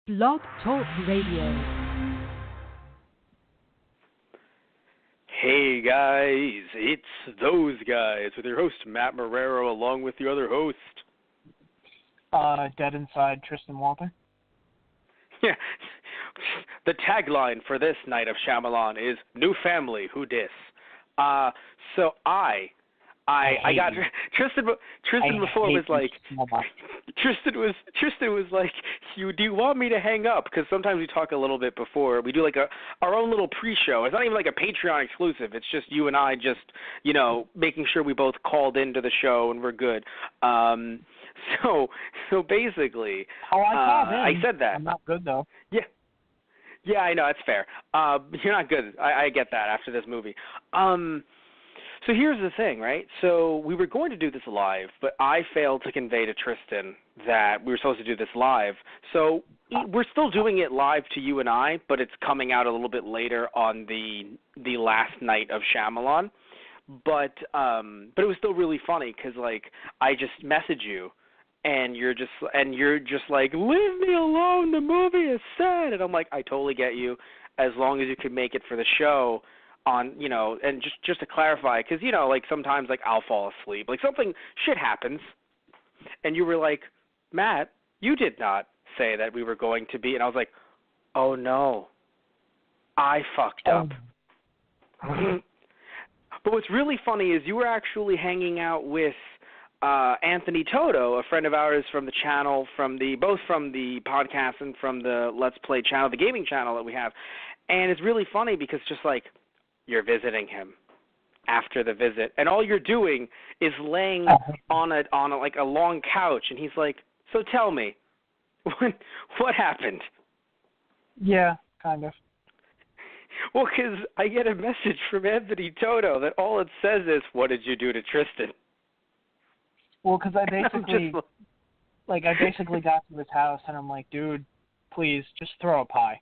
Blog Talk Radio. Hey guys, it's Those Guys with your host Matt Marrero along with the other host. Dead Inside Tristan Walter. Yeah, the tagline for this Night of Shyamalan is "New Family, Who Dis?" So I got you. Tristan before was like Tristan was like, do you want me to hang up? Because sometimes we talk a little bit before. We do like our own little pre-show. It's not even like a Patreon exclusive. It's just you and I just, making sure we both called into the show and we're good. So basically, I said that. I'm not good though. Yeah, I know, that's fair. You're not good. I get that after this movie. So here's the thing, right? So we were going to do this live, but I failed to convey to Tristan that we were supposed to do this live. So we're still doing it live to you and I, but it's coming out a little bit later on the last night of Shyamalan. But it was still really funny because I just message you. And you're just like, leave me alone, the movie is sad. And I'm like, I totally get you, as long as you can make it for the show on, and just to clarify, because, sometimes, I'll fall asleep. Shit happens. And you were like, Matt, you did not say that we were going to be. And I was like, oh, no, I fucked up. But what's really funny is you were actually hanging out with Anthony Toto, a friend of ours from the channel, both from the podcast and from the Let's Play channel, the gaming channel that we have. And it's really funny because you're visiting him after the visit, and all you're doing is laying on a long couch, and he's like, so tell me, what happened? Yeah, kind of. Well, because I get a message from Anthony Toto that all it says is, what did you do to Tristan? Well, because I basically got to his house, and I'm like, dude, please, just throw a pie.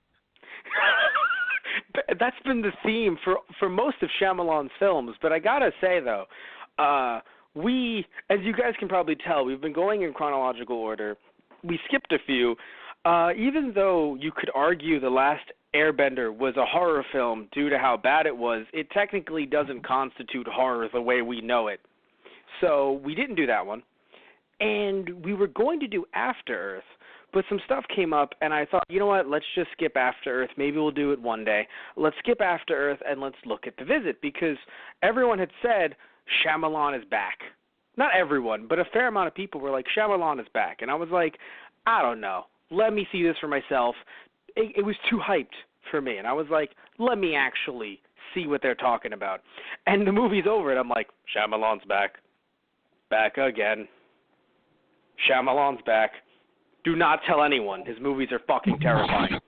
That's been the theme for most of Shyamalan's films, but I gotta say, though, we, as you guys can probably tell, we've been going in chronological order. We skipped a few. Even though you could argue The Last Airbender was a horror film due to how bad it was, it technically doesn't constitute horror the way we know it. So we didn't do that one, and we were going to do After Earth, but some stuff came up, and I thought, you know what, let's just skip After Earth. Maybe we'll do it one day. Let's skip After Earth, and let's look at The Visit, because everyone had said Shyamalan is back. Not everyone, but a fair amount of people were like, Shyamalan is back, and I was like, I don't know. Let me see this for myself. It was too hyped for me, and I was like, let me actually see what they're talking about. And the movie's over, and I'm like, Shyamalan's back. Back again. Shyamalan's back. Do not tell anyone. His movies are fucking terrifying.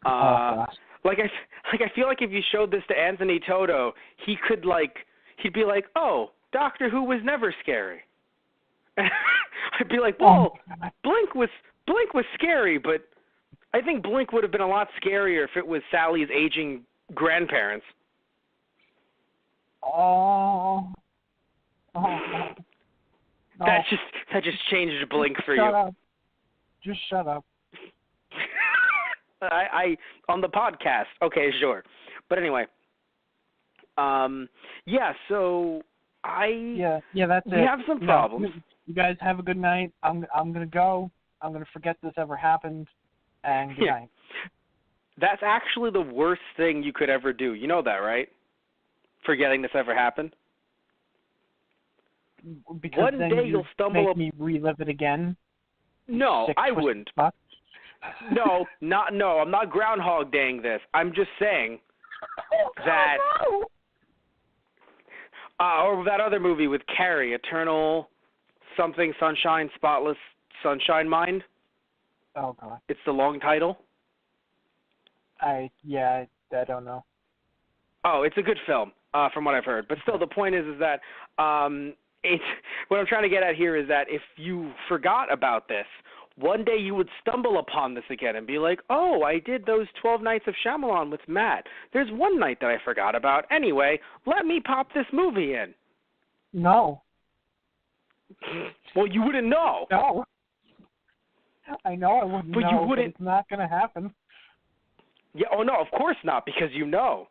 I feel like if you showed this to Anthony Toto, he'd be like, oh, Doctor Who was never scary. I'd be like, well, Blink was scary, but I think Blink would have been a lot scarier if it was Sally's aging grandparents. No. That just changed Blink for Shut you. Up. Just shut up. I on the podcast. Okay, sure. But anyway, so Yeah, that's it. We have some problems. You guys have a good night. I'm gonna go. I'm gonna forget this ever happened. And good night. That's actually the worst thing you could ever do. You know that, right? Forgetting this ever happened. Because one then day you'll stumble make me relive it again. No, I wouldn't. No, I'm not Groundhog Daying this. I'm just saying that. Or that other movie with Carrie, Eternal something Sunshine, Spotless Sunshine Mind. Oh God. It's the long title. I don't know. Oh, it's a good film, from what I've heard. But still, the point is that what I'm trying to get at here is that if you forgot about this, one day you would stumble upon this again and be like, oh, I did those 12 Nights of Shyamalan with Matt. There's one night that I forgot about. Anyway, let me pop this movie in. No. Well, you wouldn't know. No. I know I wouldn't But know, you but wouldn't. it's not going to happen. Yeah. Oh no, of course not, because you know.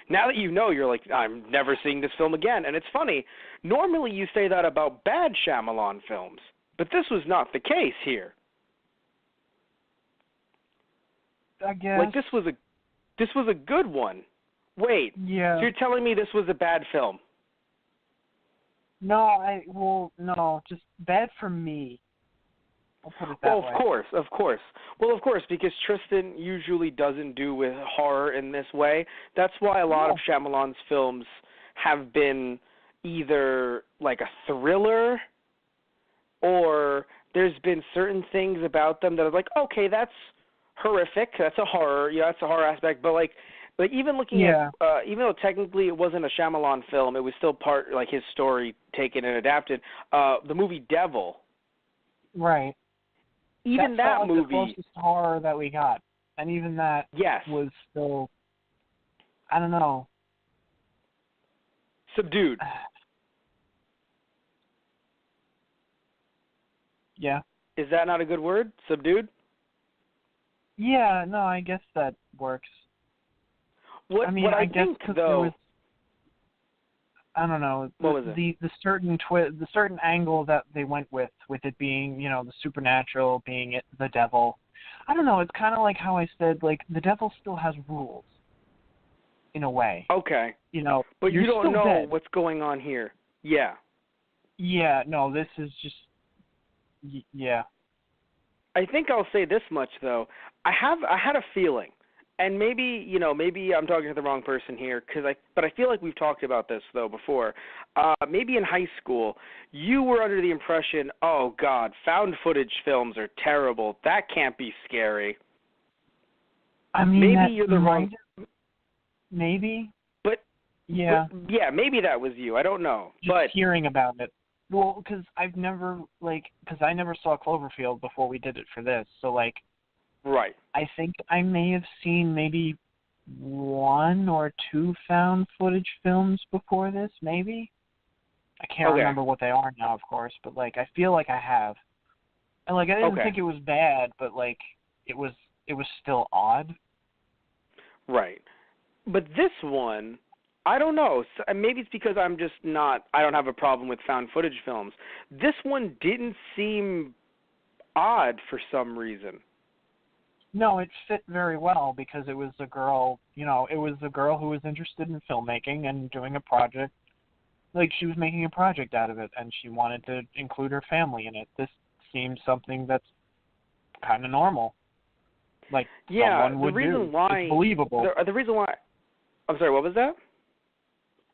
Now that you know, you're like, I'm never seeing this film again. And it's funny. Normally, you say that about bad Shyamalan films, but this was not the case here. I guess. Like this was a good one. Wait. Yeah. So you're telling me this was a bad film? No, just bad for me. I'll put it that way. Well, of course. Well, of course, because Tristan usually doesn't do with horror in this way. That's why a lot of Shyamalan's films have been either like a thriller, or there's been certain things about them that are like, okay, that's horrific. That's a horror. Yeah, that's a horror aspect. But like even looking at, even though technically it wasn't a Shyamalan film, it was still part like his story taken and adapted. The movie Devil. Right. Even that felt like movie, the closest horror that we got, and even that was still, I don't know, subdued. Yeah. Is that not a good word? Subdued? Yeah, no, I guess that works. I guess think because though, there was, I don't know, what was it? The certain angle that they went with it being, the supernatural, being the devil. I don't know. It's kind of like how I said, like the devil still has rules, in a way. Okay. But you're you don't still know dead. what's going on here. Yeah. Yeah. No, this is just. Yeah. I think I'll say this much though. I had a feeling. And maybe I'm talking to the wrong person here, but I feel like we've talked about this though before. Maybe in high school, you were under the impression, oh God, found footage films are terrible. That can't be scary. I mean, maybe you're the wrong. Maybe. But yeah. But, yeah, maybe that was you. I don't know. Just hearing about it. Well, because I never saw Cloverfield before we did it for this, so like. Right. I think I may have seen maybe 1 or 2 found footage films before this, maybe. I can't remember what they are now, of course, but like I feel like I have. And like I didn't think it was bad, but like it was still odd. Right. But this one, I don't know. Maybe it's because I don't have a problem with found footage films. This one didn't seem odd for some reason. No, it fit very well because it was a girl, who was interested in filmmaking and doing a project. Like, she was making a project out of it, and she wanted to include her family in it. This seems something that's kind of normal. Like, someone would do. It's believable. The reason why... I'm sorry, what was that?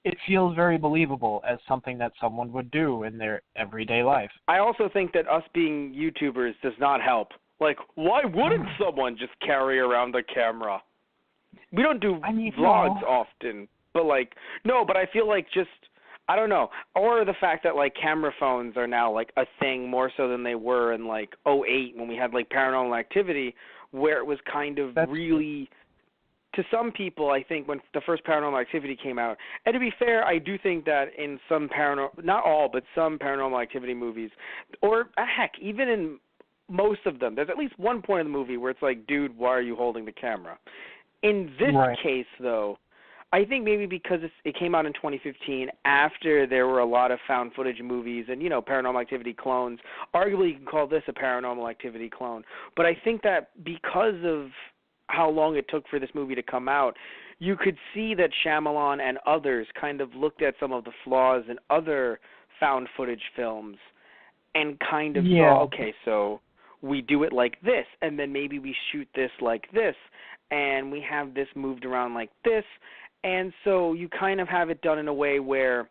It feels very believable as something that someone would do in their everyday life. I also think that us being YouTubers does not help. Like, why wouldn't someone just carry around a camera? We don't do vlogs often, but but I feel like I don't know. Or the fact that camera phones are now a thing more so than they were in '08 when we had Paranormal Activity, where it was kind of really, to some people, I think when the first Paranormal Activity came out, and to be fair, I do think that in some not all, but some Paranormal Activity movies, or heck, even in most of them, there's at least one point in the movie where it's like, dude, why are you holding the camera? In this case, though, I think maybe because it came out in 2015 after there were a lot of found footage movies and, Paranormal Activity clones. Arguably, you can call this a Paranormal Activity clone. But I think that because of how long it took for this movie to come out, you could see that Shyamalan and others kind of looked at some of the flaws in other found footage films and kind of saw, okay, so we do it like this, and then maybe we shoot this like this, and we have this moved around like this, and so you kind of have it done in a way where,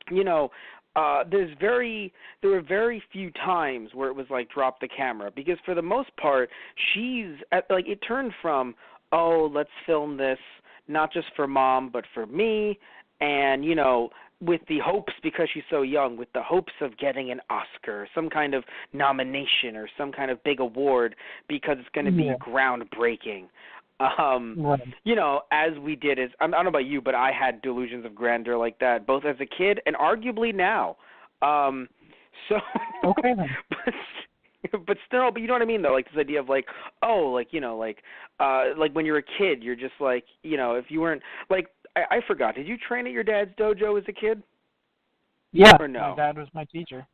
there were very few times where it was drop the camera, because for the most part, it turned from, oh, let's film this not just for mom but for me, and with the hopes, because she's so young, with the hopes of getting an Oscar, some kind of nomination or some kind of big award because it's going to be groundbreaking. As we did, I don't know about you, but I had delusions of grandeur like that, both as a kid and arguably now. Okay then. but still, but you know what I mean though, like this idea of like, oh, like, you know, like when you're a kid, you're just like, you know, if you weren't like, I forgot, did you train at your dad's dojo as a kid? Yeah, Or no? my dad was my teacher.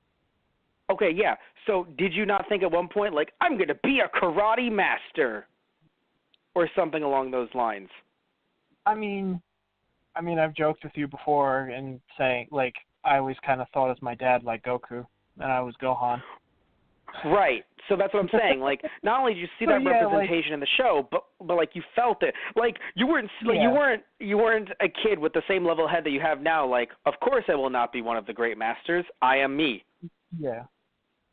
Okay, yeah. So did you not think at one point like, I'm going to be a karate master, or something along those lines? I mean, I've joked with you before and saying like I always kind of thought as my dad like Goku, and I was Gohan. Right. So that's what I'm saying. Like, not only did you see that representation in the show, but like you felt it. Like you weren't you weren't a kid with the same level of head that you have now. Like, of course I will not be one of the great masters. I am me. Yeah.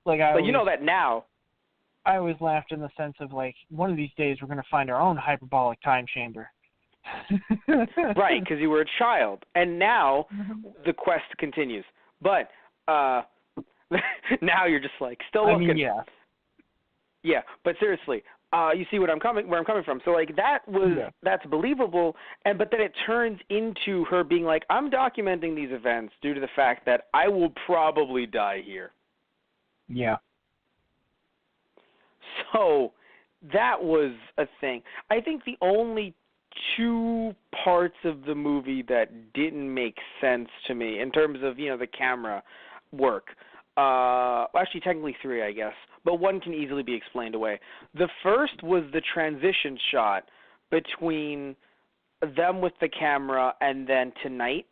But you know that now. I always laughed in the sense of like, one of these days we're going to find our own hyperbolic time chamber. Right, because you were a child, and now the quest continues. But now you're just like still looking. I mean, yeah. Yeah, but seriously, you see where I'm coming from. So like that's believable, but then it turns into her being like, I'm documenting these events due to the fact that I will probably die here. Yeah. So that was a thing. I think the only two parts of the movie that didn't make sense to me in terms of, you know, the camera work. Actually, technically three, I guess, but one can easily be explained away. The first was the transition shot between them with the camera and then tonight.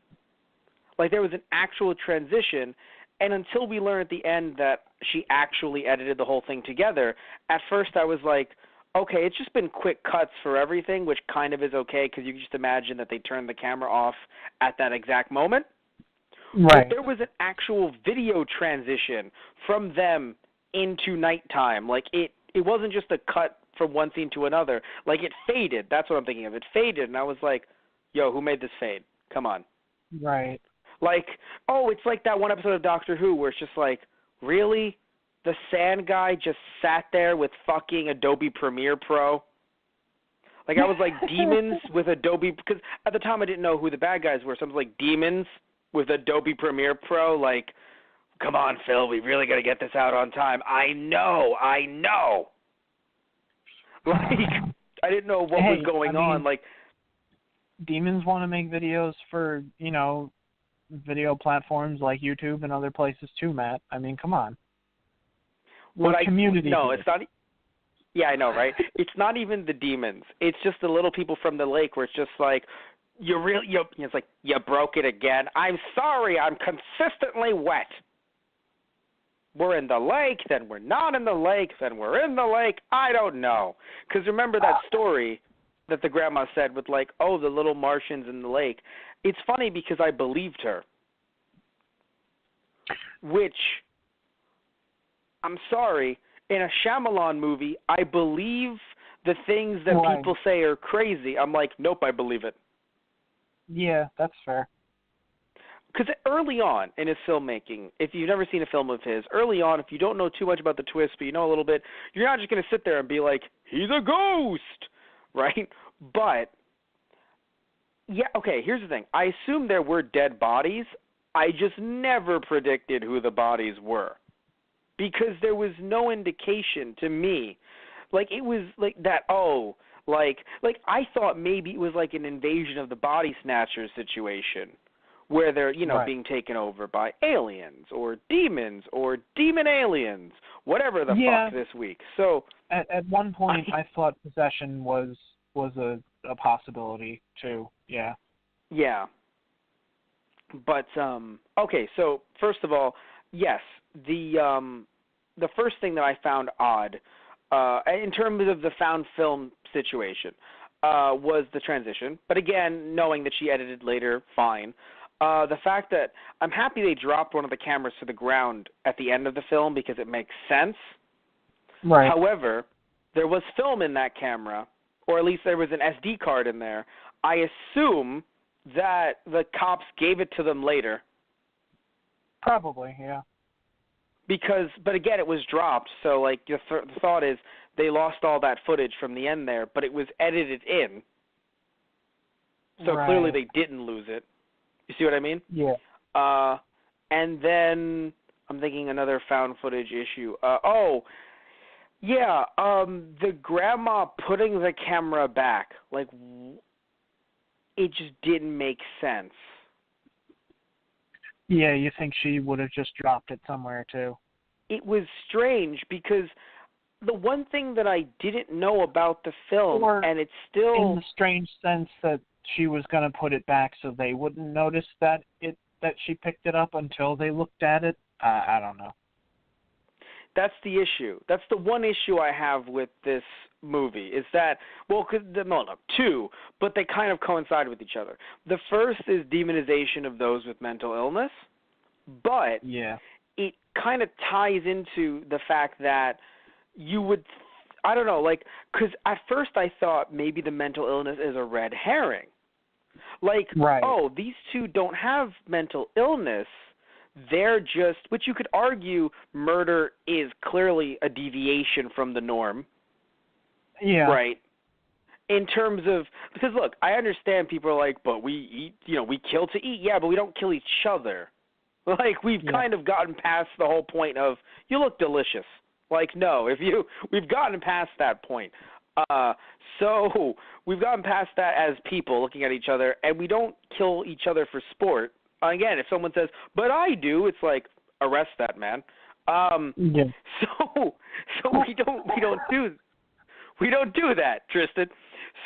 Like, there was an actual transition, and until we learn at the end that she actually edited the whole thing together, at first I was like, okay, it's just been quick cuts for everything, which kind of is okay, because you can just imagine that they turned the camera off at that exact moment. Right. But there was an actual video transition from them into nighttime. Like, it wasn't just a cut from one scene to another. Like, it faded. That's what I'm thinking of. It faded, and I was like, yo, who made this fade? Come on. Right. Like, oh, it's like that one episode of Doctor Who where it's just like, really? The sand guy just sat there with fucking Adobe Premiere Pro? Like, I was like, demons with Adobe, because at the time I didn't know who the bad guys were, so I was like, demons with Adobe Premiere Pro? Like, come on, Phil, we really got to get this out on time. I know. Like, I didn't know what was going on. Like, demons want to make videos for, you know, video platforms like YouTube and other places too, Matt. I mean, come on. Community. No, it's not. Yeah, I know, right? It's not even the demons. It's just the little people from the lake where it's just like, it's like, you broke it again. I'm sorry, I'm consistently wet. We're in the lake, then we're not in the lake, then we're in the lake. I don't know. Because remember that story that the grandma said with like, oh, the little Martians in the lake. It's funny because I believed her. Which, I'm sorry, in a Shyamalan movie, I believe the things that people say are crazy. I'm like, nope, I believe it. Yeah, that's fair. Because early on in his filmmaking, if you've never seen a film of his, early on, if you don't know too much about the twist, but you know a little bit, you're not just going to sit there and be like, he's a ghost, right? But, yeah, okay, here's the thing. I assume there were dead bodies. I just never predicted who the bodies were. Because there was no indication to me. Like, it was like that, like I thought maybe it was like an Invasion of the Body Snatchers situation where they're, being taken over by aliens or demons or demon aliens, whatever the fuck this week. So at one point I thought possession was a possibility too. Yeah. Yeah. But okay, so first of all, yes, the first thing that I found odd in terms of the found film situation was the transition. But again, knowing that she edited later, fine. The fact that I'm happy they dropped one of the cameras to the ground at the end of the film because it makes sense. Right. However, there was film in that camera, or at least there was an SD card in there. I assume that the cops gave it to them later. Probably, yeah. But again, it was dropped, so like the thought is they lost all that footage from the end there, but it was edited in. So clearly they didn't lose it. You see what I mean? Yeah. And then I'm thinking another found footage issue. Yeah, the grandma putting the camera back, like, it just didn't make sense. Yeah, you think she would have just dropped it somewhere too? It was strange because the one thing that I didn't know about the film, Or and it's still in the strange sense that she was going to put it back so they wouldn't notice that she picked it up until they looked at it. I don't know. that's the issue. That's the one issue I have with this movie is that, well, two, but they kind of coincide with each other. The first is demonization of those with mental illness, but Yeah. it kind of ties into the fact that you would, I don't know, like, because at first I thought maybe the mental illness is a red herring. Like, Right. oh, these two don't have mental illness. They're just, which you could argue murder is clearly a deviation from the norm. Yeah. Right. In terms of, because look, I understand people are like, but we eat, we kill to eat. Yeah, but we don't kill each other. Like, we've kind of gotten past the whole point of, you look delicious. Like, no, we've gotten past that point. So we've gotten past that as people looking at each other, and we don't kill each other for sport. Again, if someone says, but I do, it's like, arrest that man. Yeah. So we don't do that, Tristan.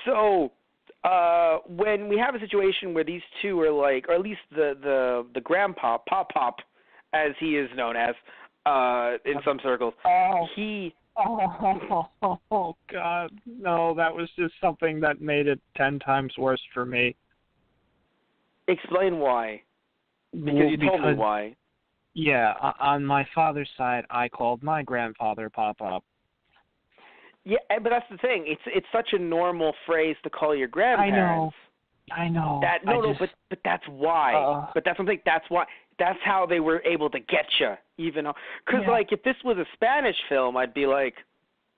So when we have a situation where these two are like, or at least the grandpa, Pop, as he is known as in some circles, he. Oh God, no! That was just something that made it 10 times worse for me. Explain why. Because you told me why. Yeah, on my father's side, I called my grandfather Pop. Yeah, but that's the thing. It's such a normal phrase to call your grandparents. I know. But that's why. But that's something. That's why. That's how they were able to get you, even because like if this was a Spanish film, I'd be like,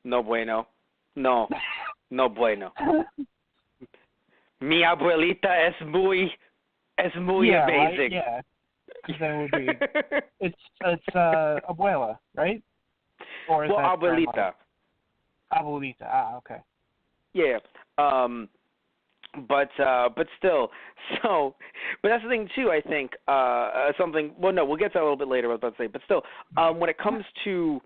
no bueno, no bueno. Mi abuelita es muy amazing. Right? Yeah, because that would be. It's abuela, right? Or is that abuelita. Grandma? Abuelita. Okay. Yeah. But still, so, but that's the thing too. I think something. Well, no, we'll get to that a little bit later. I was about to say, but still, when it comes to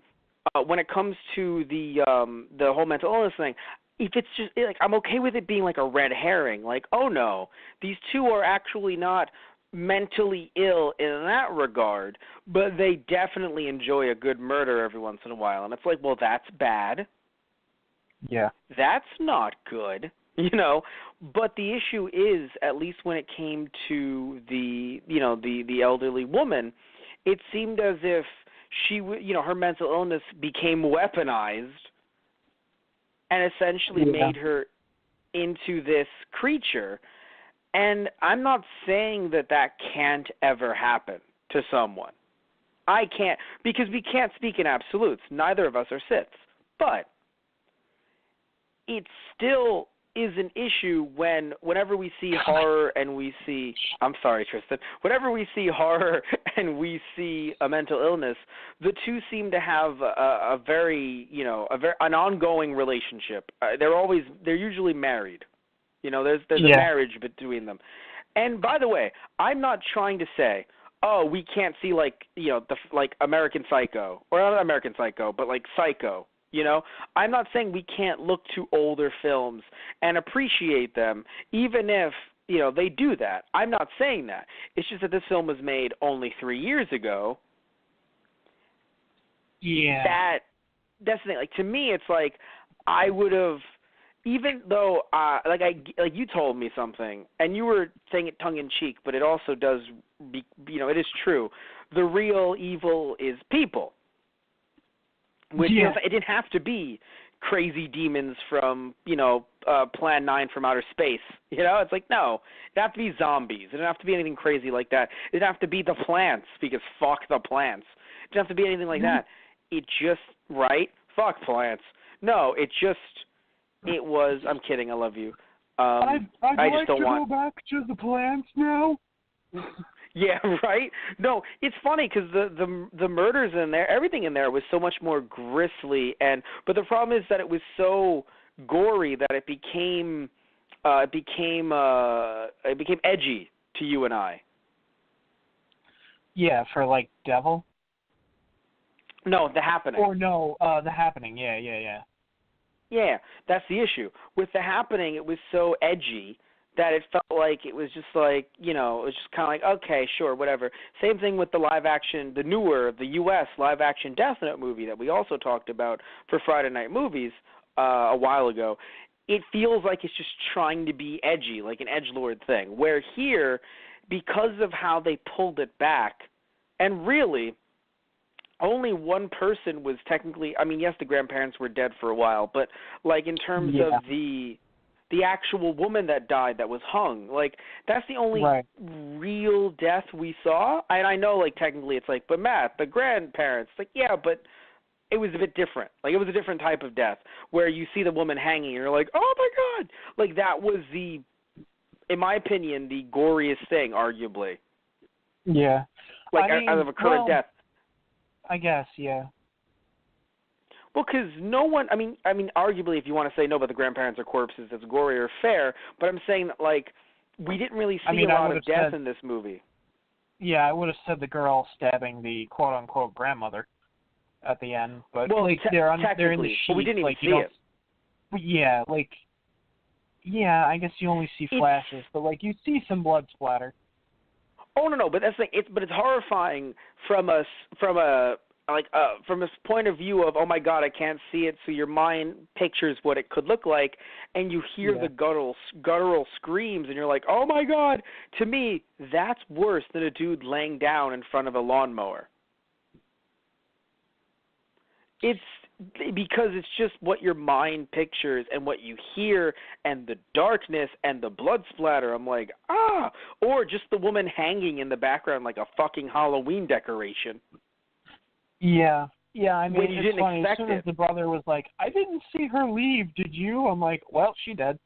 the whole mental illness thing, if it's just like I'm okay with it being like a red herring. Like, oh no, these two are actually not mentally ill in that regard, but they definitely enjoy a good murder every once in a while, and it's like, well, that's bad. Yeah. That's not good. But the issue is, at least when it came to the elderly woman, it seemed as if she, her mental illness became weaponized and essentially made her into this creature. And I'm not saying that can't ever happen to someone. I can't, because we can't speak in absolutes. Neither of us are Siths. But it still is an issue whenever we see horror and we see I'm sorry, Tristan. Whenever we see horror and we see a mental illness, the two seem to have a very an ongoing relationship. They're usually married. There's a marriage between them. And by the way, I'm not trying to say, oh, we can't see like American Psycho, or not American Psycho, but like Psycho. I'm not saying we can't look to older films and appreciate them, even if, they do that. I'm not saying that. It's just that this film was made only 3 years ago. Yeah. That's the thing. Like, to me, it's like I would have, even though, like you told me something, and you were saying it tongue in cheek, but it also does, it is true. The real evil is people. Which it didn't have to be crazy demons from, Plan 9 from outer space. It's like, no, it didn't have to be zombies. It didn't have to be anything crazy like that. It didn't have to be the plants, because fuck the plants. It didn't have to be anything like that. It just, fuck plants. No, it was, I'm kidding, I love you. I'd I just like don't to want. go back to the plants now. Yeah, right. No, it's funny because the murders in there, everything in there was so much more grisly, but the problem is that it was so gory that it became edgy to you and I. Yeah, for like Devil. No, The Happening. Or no, The Happening. Yeah. Yeah, that's the issue. With The Happening, it was so edgy that it felt like it was just like, it was just kind of like, okay, sure, whatever. Same thing with the the U.S. live-action Death Note movie that we also talked about for Friday Night Movies a while ago. It feels like it's just trying to be edgy, like an edgelord thing, where here, because of how they pulled it back, and really only one person was technically, I mean, yes, the grandparents were dead for a while, but like in terms of the actual woman that died that was hung, like that's the only real death we saw. And I know, like, technically it's like, but Matt, the grandparents, like, yeah, but it was a bit different. Like, it was a different type of death where you see the woman hanging and you're like, oh my God. Like, that was in my opinion, the goriest thing, arguably. Yeah. Like, out of a current death. I guess, yeah. Well, because no one, I mean, arguably, if you want to say no, but the grandparents are corpses, that's gory or fair. But I'm saying that, like, we didn't really see a lot of death in this movie. Yeah, I would have said the girl stabbing the quote unquote grandmother at the end, but well, like they're in the sheet. But we didn't even like, see it. Yeah, like, yeah, I guess you only see flashes, but like you see some blood splatter. Oh no, but that's like it's horrifying from a point of view of, oh my God, I can't see it, so your mind pictures what it could look like, and you hear the guttural screams, and you're like, oh my God. To me, that's worse than a dude laying down in front of a lawnmower. It's because it's just what your mind pictures and what you hear and the darkness and the blood splatter. I'm like, or just the woman hanging in the background like a fucking Halloween decoration. Yeah, I mean, it's funny. As soon as the brother was like, I didn't see her leave, did you? I'm like, well, she dead.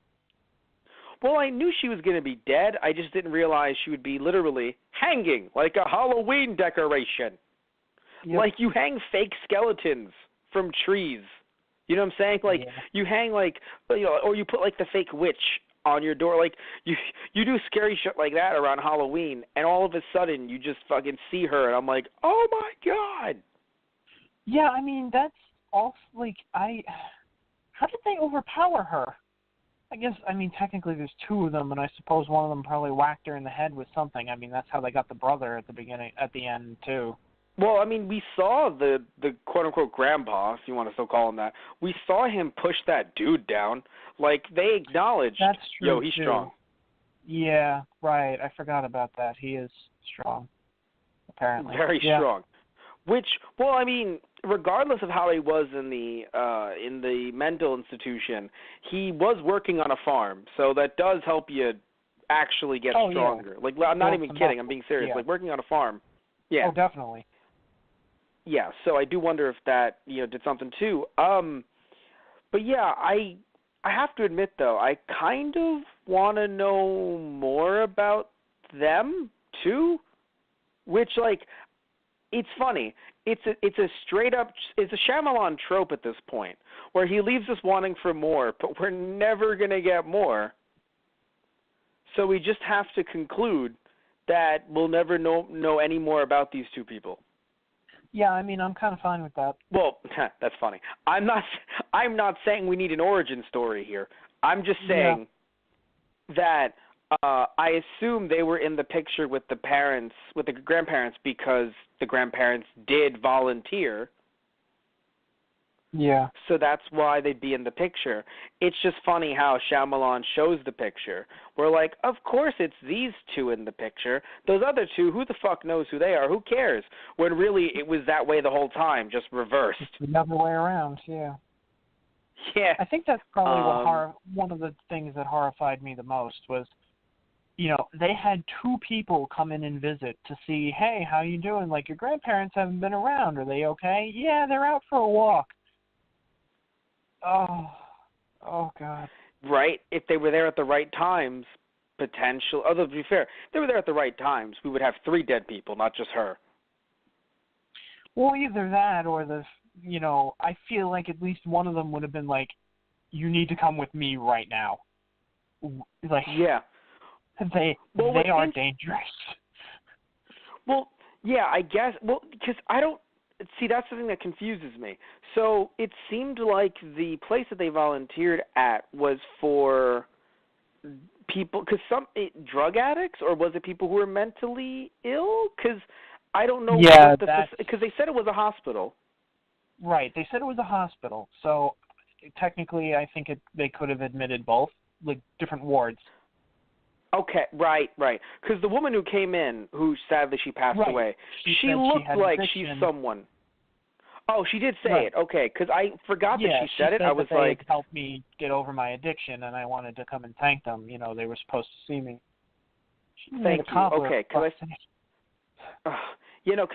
Well, I knew she was going to be dead. I just didn't realize she would be literally hanging like a Halloween decoration. Yep. Like you hang fake skeletons from trees. You know what I'm saying? Like you hang like, or you put like the fake witch on your door. Like you do scary shit like that around Halloween, and all of a sudden you just fucking see her, and I'm like, oh my God. Yeah, I mean, that's also, like, how did they overpower her? I guess, I mean, technically there's two of them, and I suppose one of them probably whacked her in the head with something. I mean, that's how they got the brother at the end, too. Well, I mean, we saw the quote-unquote grandpa, if you want to still call him that. We saw him push that dude down. Like, they acknowledged, that's true, yo, he's too. strong. Yeah, right. I forgot about that. He is strong, apparently. Very strong. Which, well, I mean, regardless of how he was in the mental institution, he was working on a farm, so that does help you actually get stronger. Yeah. Like, I'm not even kidding. I'm being serious. Like, working on a farm. Yeah. Oh, definitely. Yeah, so I do wonder if that, did something too. But yeah, I have to admit though, I kind of want to know more about them too, which, like, it's funny. It's a straight up, it's a Shyamalan trope at this point, where he leaves us wanting for more, but we're never gonna get more. So we just have to conclude that we'll never know any more about these two people. Yeah, I mean, I'm kind of fine with that. Well, that's funny. I'm not saying we need an origin story here. I'm just saying that I assume they were in the picture with the grandparents because the grandparents did volunteer. Yeah. So that's why they'd be in the picture. It's just funny how Shyamalan shows the picture. We're like, of course it's these two in the picture. Those other two, who the fuck knows who they are? Who cares? When really it was that way the whole time, just reversed. It's the other way around, yeah. Yeah. I think that's probably one of the things that horrified me the most was, they had two people come in and visit to see, hey, how you doing? Like, your grandparents haven't been around. Are they okay? Yeah, they're out for a walk. Oh, God. Right? If they were there at the right times, potential. Although, to be fair, they were there at the right times. We would have 3 dead people, not just her. Well, either that or I feel like at least one of them would have been like, you need to come with me right now. Like, yeah. They are dangerous. Well, yeah, I guess. Well, because I don't see, that's the thing that confuses me. So it seemed like the place that they volunteered at was for people, because drug addicts, or was it people who were mentally ill? Because I don't know. Yeah, because they said it was a hospital. Right, they said it was a hospital. So technically, I think they could have admitted both, like different wards. Okay, right. Because the woman who came in, who sadly she passed away, she looked like she's someone. Oh, she did say it. Okay, because I forgot that she said it. I was that like, they helped me get over my addiction, and I wanted to come and thank them. They were supposed to see me. Thank you. Okay, because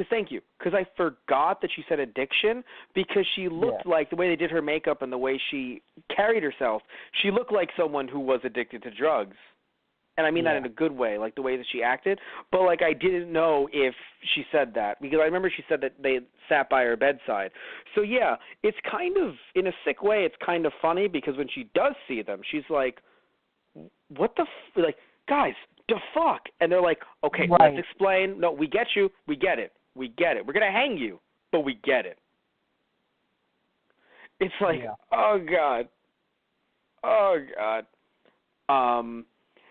thank you. Because I forgot that she said addiction, because she looked like, the way they did her makeup and the way she carried herself, she looked like someone who was addicted to drugs. And I mean that in a good way, like the way that she acted. But, like, I didn't know if she said that, because I remember she said that they sat by her bedside. So, yeah, it's kind of, in a sick way, it's kind of funny, because when she does see them, she's like, what the like, guys, the fuck? And they're like, okay, let's explain. No, we get you. We get it. We're going to hang you, but we get it. It's like, oh, God.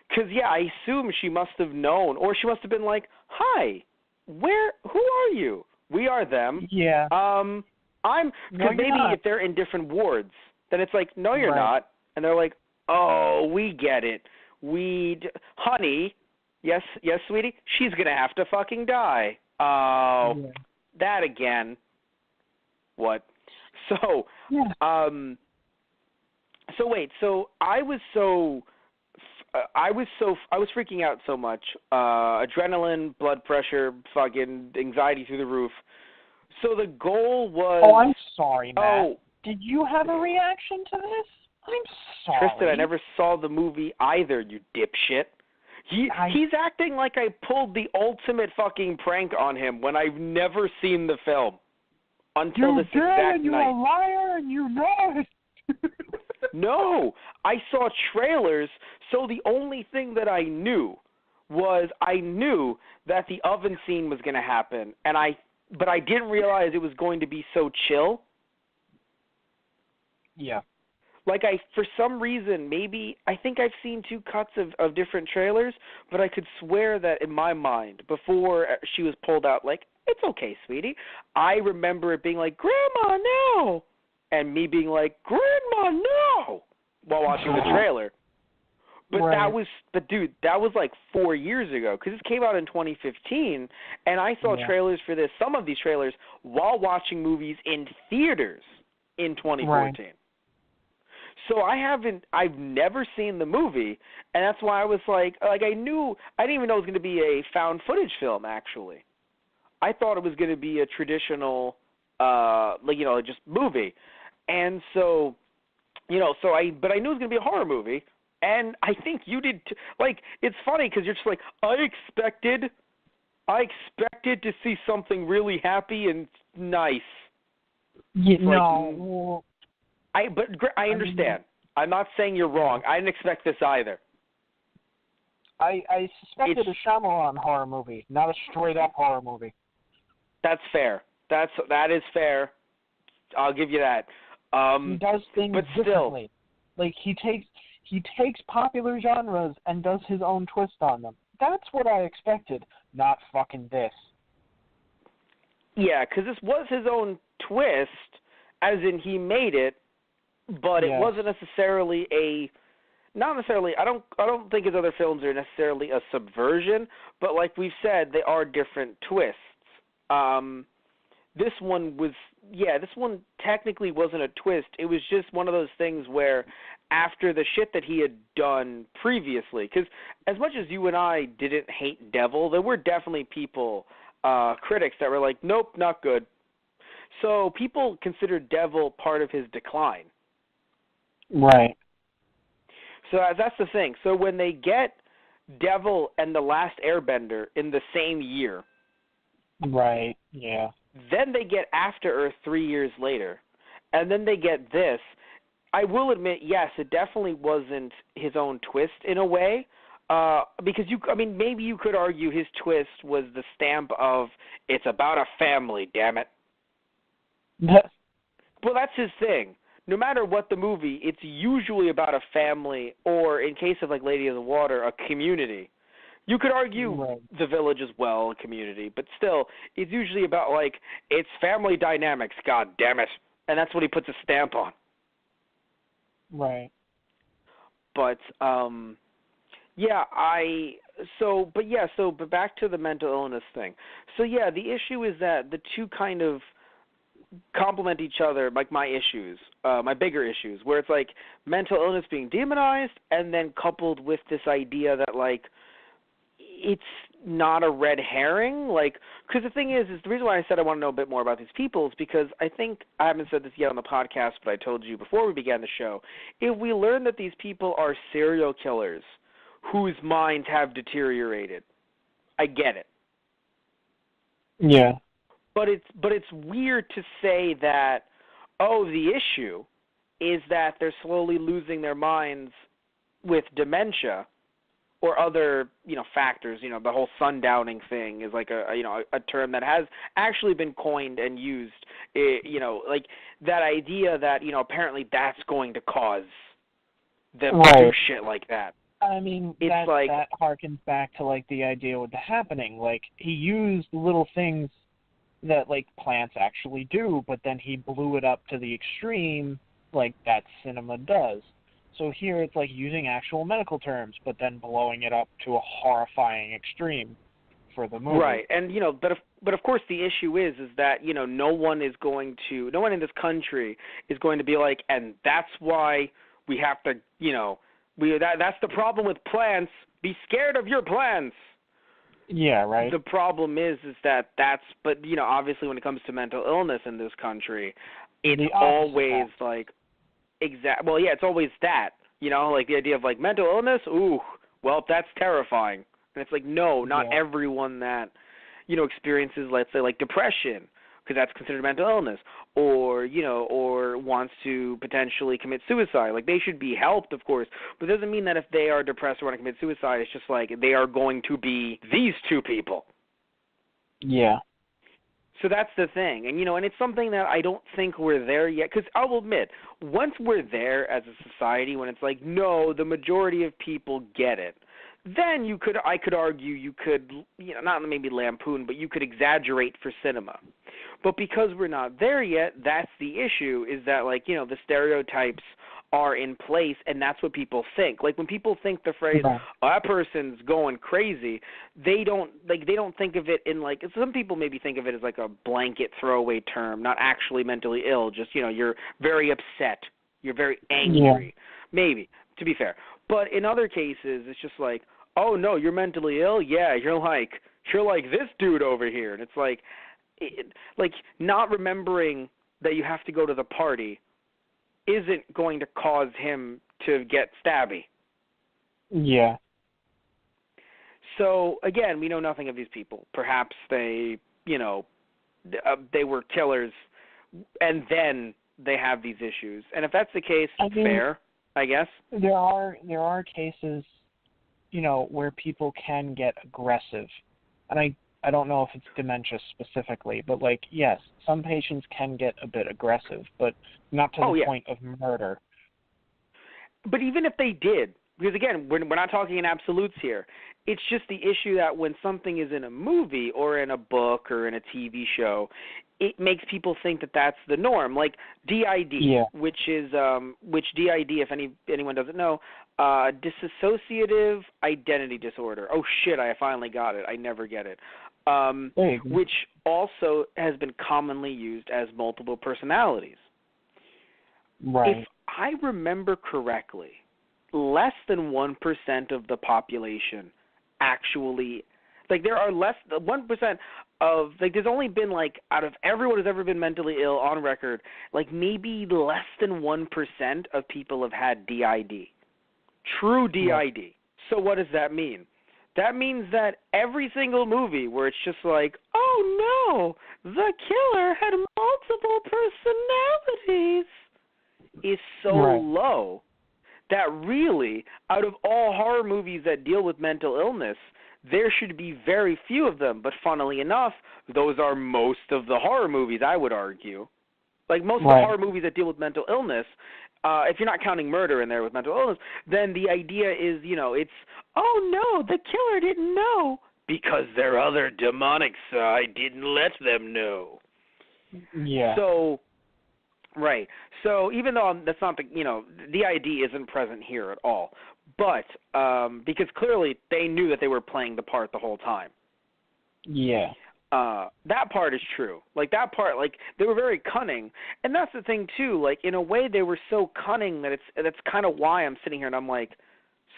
Because, I assume she must have known, or she must have been like, hi, who are you? We are them. Yeah. Because maybe if they're in different wards, then it's like, no, you're not. And they're like, oh, we get it. Honey, yes, sweetie, she's going to have to fucking die. Oh, that again. What? So, so wait, so I was freaking out so much. Adrenaline, blood pressure, fucking anxiety through the roof. So the goal was... Oh, I'm sorry, Matt. Did you have a reaction to this? I'm sorry. Tristan, I never saw the movie either, you dipshit. He's acting like I pulled the ultimate fucking prank on him when I've never seen the film. Until this exact night. You're a liar and you know it. No, I saw trailers, so the only thing that I knew was that the oven scene was going to happen, but I didn't realize it was going to be so chill. Yeah. Like, for some reason, I think I've seen 2 cuts of different trailers, but I could swear that in my mind, before she was pulled out, like, it's okay, sweetie, I remember it being like, Grandma, no! And me being like, Grandma, no! While watching the trailer. But dude, that was like 4 years ago, because this came out in 2015, and I saw trailers for some of these trailers, while watching movies in theaters in 2014. Right. So I've never seen the movie, and that's why I was like I didn't even know it was going to be a found footage film, actually. I thought it was going to be a traditional, just movie. And so, but I knew it was going to be a horror movie, and I think you did too. Like, it's funny because you're just like, I expected to see something really happy and nice. No. But I understand. I'm not saying you're wrong. I didn't expect this either. I suspected a Shyamalan horror movie, not a straight-up horror movie. That's fair. That is fair. I'll give you that. He does things differently. Like, he takes popular genres and does his own twist on them. That's what I expected, not fucking this. Yeah, because this was his own twist, as in he made it, but it wasn't necessarily not necessarily. I don't think his other films are necessarily a subversion, but like we've said, they are different twists. This one technically wasn't a twist. It was just one of those things where after the shit that he had done previously, because as much as you and I didn't hate Devil, there were definitely people, critics that were like, nope, not good. So people considered Devil part of his decline. Right. So that's the thing. So when they get Devil and The Last Airbender in the same year. Right, yeah. Then they get After Earth 3 years later. And then they get this. I will admit, yes, it definitely wasn't his own twist in a way. Because maybe you could argue his twist was the stamp of, it's about a family, damn it. Well, that's his thing. No matter what the movie, it's usually about a family, or in case of like Lady of the Water, a community. You could argue The Village as well, a community, but still, it's usually about like, it's family dynamics, god damn it. And that's what he puts a stamp on. Right. But, but back to the mental illness thing. So yeah, the issue is that the two kind of complement each other, like my issues, my bigger issues, where it's like mental illness being demonized and then coupled with this idea that like it's not a red herring, like, because the thing is the reason why I said I want to know a bit more about these people is because I think, I haven't said this yet on the podcast, but I told you before we began the show, if we learn that these people are serial killers whose minds have deteriorated, I get it. Yeah. But it's weird to say that, oh, the issue is that they're slowly losing their minds with dementia or other, factors. The whole sundowning thing is like a term that has actually been coined and used. Like that idea that, apparently that's going to cause them to do shit like that. I mean, that harkens back to like the idea with The Happening. Like he used little things that like plants actually do, but then he blew it up to the extreme like that cinema does. So here it's like using actual medical terms, but then blowing it up to a horrifying extreme for the movie. Right, and but of course the issue is that no one in this country is going to be like, and that's why we have to that's the problem with plants. Be scared of your plants. Yeah, right. The problem is but obviously when it comes to mental illness in this country, it's always like it's always that, like the idea of like mental illness, ooh, well, that's terrifying. And it's like, no, not everyone that, experiences, let's say, like depression, because that's considered mental illness, or wants to potentially commit suicide. Like, they should be helped, of course, but it doesn't mean that if they are depressed or want to commit suicide, it's just like they are going to be these two people. Yeah. So that's the thing. And, and it's something that I don't think we're there yet, because I'll admit, once we're there as a society, when it's like, no, the majority of people get it, then I could argue you could, not maybe lampoon, but you could exaggerate for cinema. But because we're not there yet, that's the issue, is that, like, the stereotypes are in place, and that's what people think. Like, when people think the phrase, oh, that person's going crazy, they don't think of it in, like, some people maybe think of it as like a blanket throwaway term, not actually mentally ill, just, you're very upset, you're very angry, maybe, to be fair. But in other cases, it's just like, oh, no, you're mentally ill? Yeah, you're like this dude over here. And it's like not remembering that you have to go to the party isn't going to cause him to get stabby. Yeah. So, again, we know nothing of these people. Perhaps they, they were killers, and then they have these issues. And if that's the case, fair, I guess. There are cases, where people can get aggressive. And I don't know if it's dementia specifically, but, like, yes, some patients can get a bit aggressive, but not to the point of murder. But even if they did, because, again, we're not talking in absolutes here. It's just the issue that when something is in a movie or in a book or in a TV show, it makes people think that that's the norm. Like DID, which DID, if anyone doesn't know, dissociative identity disorder. Oh, shit, I finally got it. I never get it. Which also has been commonly used as multiple personalities. Right. If I remember correctly, less than 1% of the population actually, like, there are less than 1% of, like, there's only been, like, out of everyone who's ever been mentally ill on record, like, maybe less than 1% of people have had DID. True DID. So what does that mean? that means that every single movie where it's just like, oh no, the killer had multiple personalities, is so low that really, out of all horror movies that deal with mental illness, there should be very few of them. But funnily enough, those are most of the horror movies, I would argue. Like most of the horror movies that deal with mental illness, if you're not counting murder in there with mental illness, then the idea is, it's, oh no, the killer didn't know because their other demonic side didn't let them know. Yeah. So, right. So even though that's not the ID isn't present here at all, but because clearly they knew that they were playing the part the whole time. Yeah. That part is true. Like, that part, like, they were very cunning. And that's the thing, too. Like, in a way, they were so cunning that that's kind of why I'm sitting here and I'm like,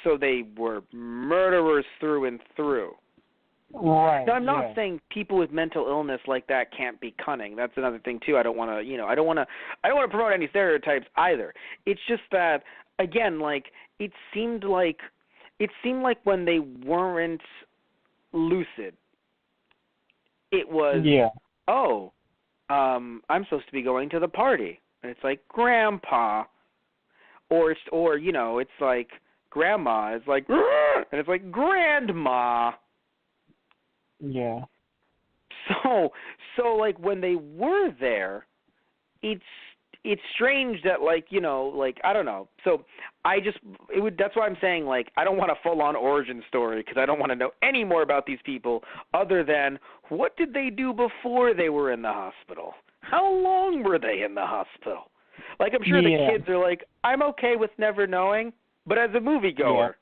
so they were murderers through and through. Right. Now, I'm not saying people with mental illness like that can't be cunning. That's another thing, too. I don't want to, I don't want to promote any stereotypes either. It's just that, again, like, it seemed like when they weren't lucid, it was, I'm supposed to be going to the party. And it's like, Grandpa. Or it's like, Grandma. It's like, and it's like, Grandma. Yeah. So like, when they were there, it's strange that, like, I don't know. So that's why I'm saying, like, I don't want a full-on origin story because I don't want to know any more about these people other than what did they do before they were in the hospital? How long were they in the hospital? Like, I'm sure the kids are like, I'm okay with never knowing, but as a moviegoer,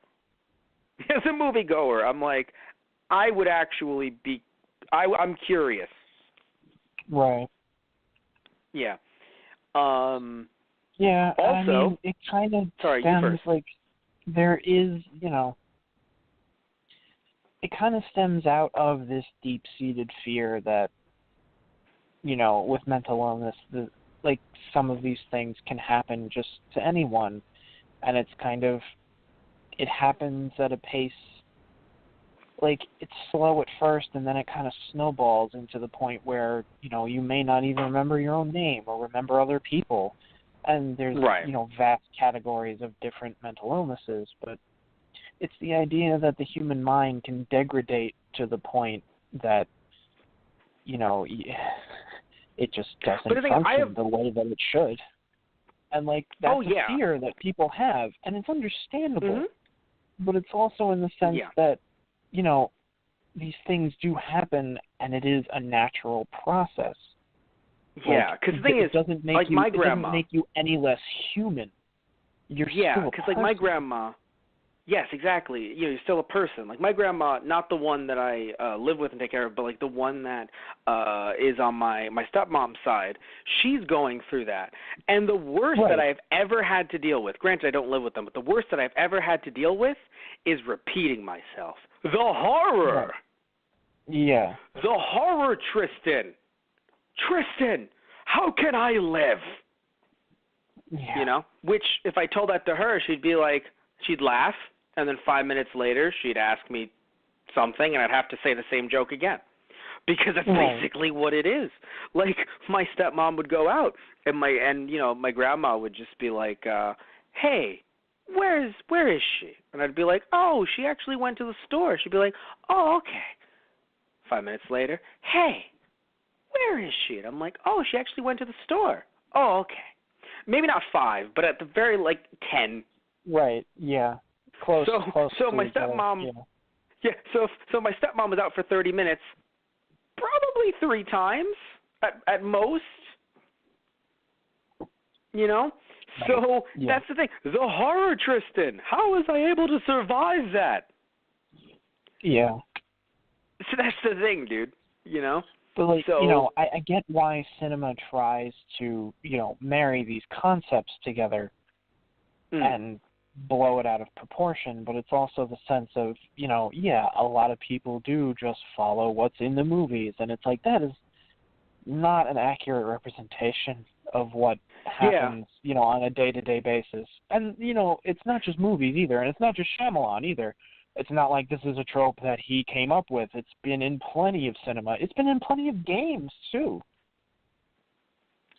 I'm like, I would actually be, I'm curious. Right. Yeah. Also, I mean, it kind of stems, like, there is, it kind of stems out of this deep-seated fear that, with mental illness, like, some of these things can happen just to anyone, and it's kind of, it happens at a pace, like, it's slow at first, and then it kind of snowballs into the point where, you may not even remember your own name or remember other people. And there's, vast categories of different mental illnesses. But it's the idea that the human mind can degrade to the point that, it just doesn't function the way that it should. And, like, that's a fear that people have. And it's understandable. Mm-hmm. But it's also in the sense that, these things do happen, and it is a natural process. Yeah, because the thing is, doesn't make like you, my it grandma, doesn't make you any less human. You're still a person. because like my grandma, yes, exactly. You're still a person. Like my grandma, not the one that I live with and take care of, but like the one that is on my stepmom's side. She's going through that, and the worst that I've ever had to deal with. Granted, I don't live with them, but the worst that I've ever had to deal with is repeating myself. The horror. Right. Yeah. The horror, Tristan. Tristan, how can I live? Yeah. Which if I told that to her, she'd be like, she'd laugh, and then 5 minutes later, she'd ask me something, and I'd have to say the same joke again. Because that's basically what it is. Like, my stepmom would go out, and my grandma would just be like, hey, where is she? And I'd be like, oh, she actually went to the store. She'd be like, oh, okay. 5 minutes later, hey, where is she? And I'm like, oh, she actually went to the store. Oh, okay. Maybe not 5, but at the very, 10. Right, yeah. Close so my stepmom, so my stepmom was out for 30 minutes, probably 3 times at most, So that's the thing. The horror, Tristan. How was I able to survive that? Yeah. So that's the thing, dude. But I get why cinema tries to, marry these concepts together and blow it out of proportion, but it's also the sense of, a lot of people do just follow what's in the movies, and it's like that is not an accurate representation of what happens, on a day-to-day basis. And, it's not just movies either, and it's not just Shyamalan either. It's not like this is a trope that he came up with. It's been in plenty of cinema. It's been in plenty of games, too.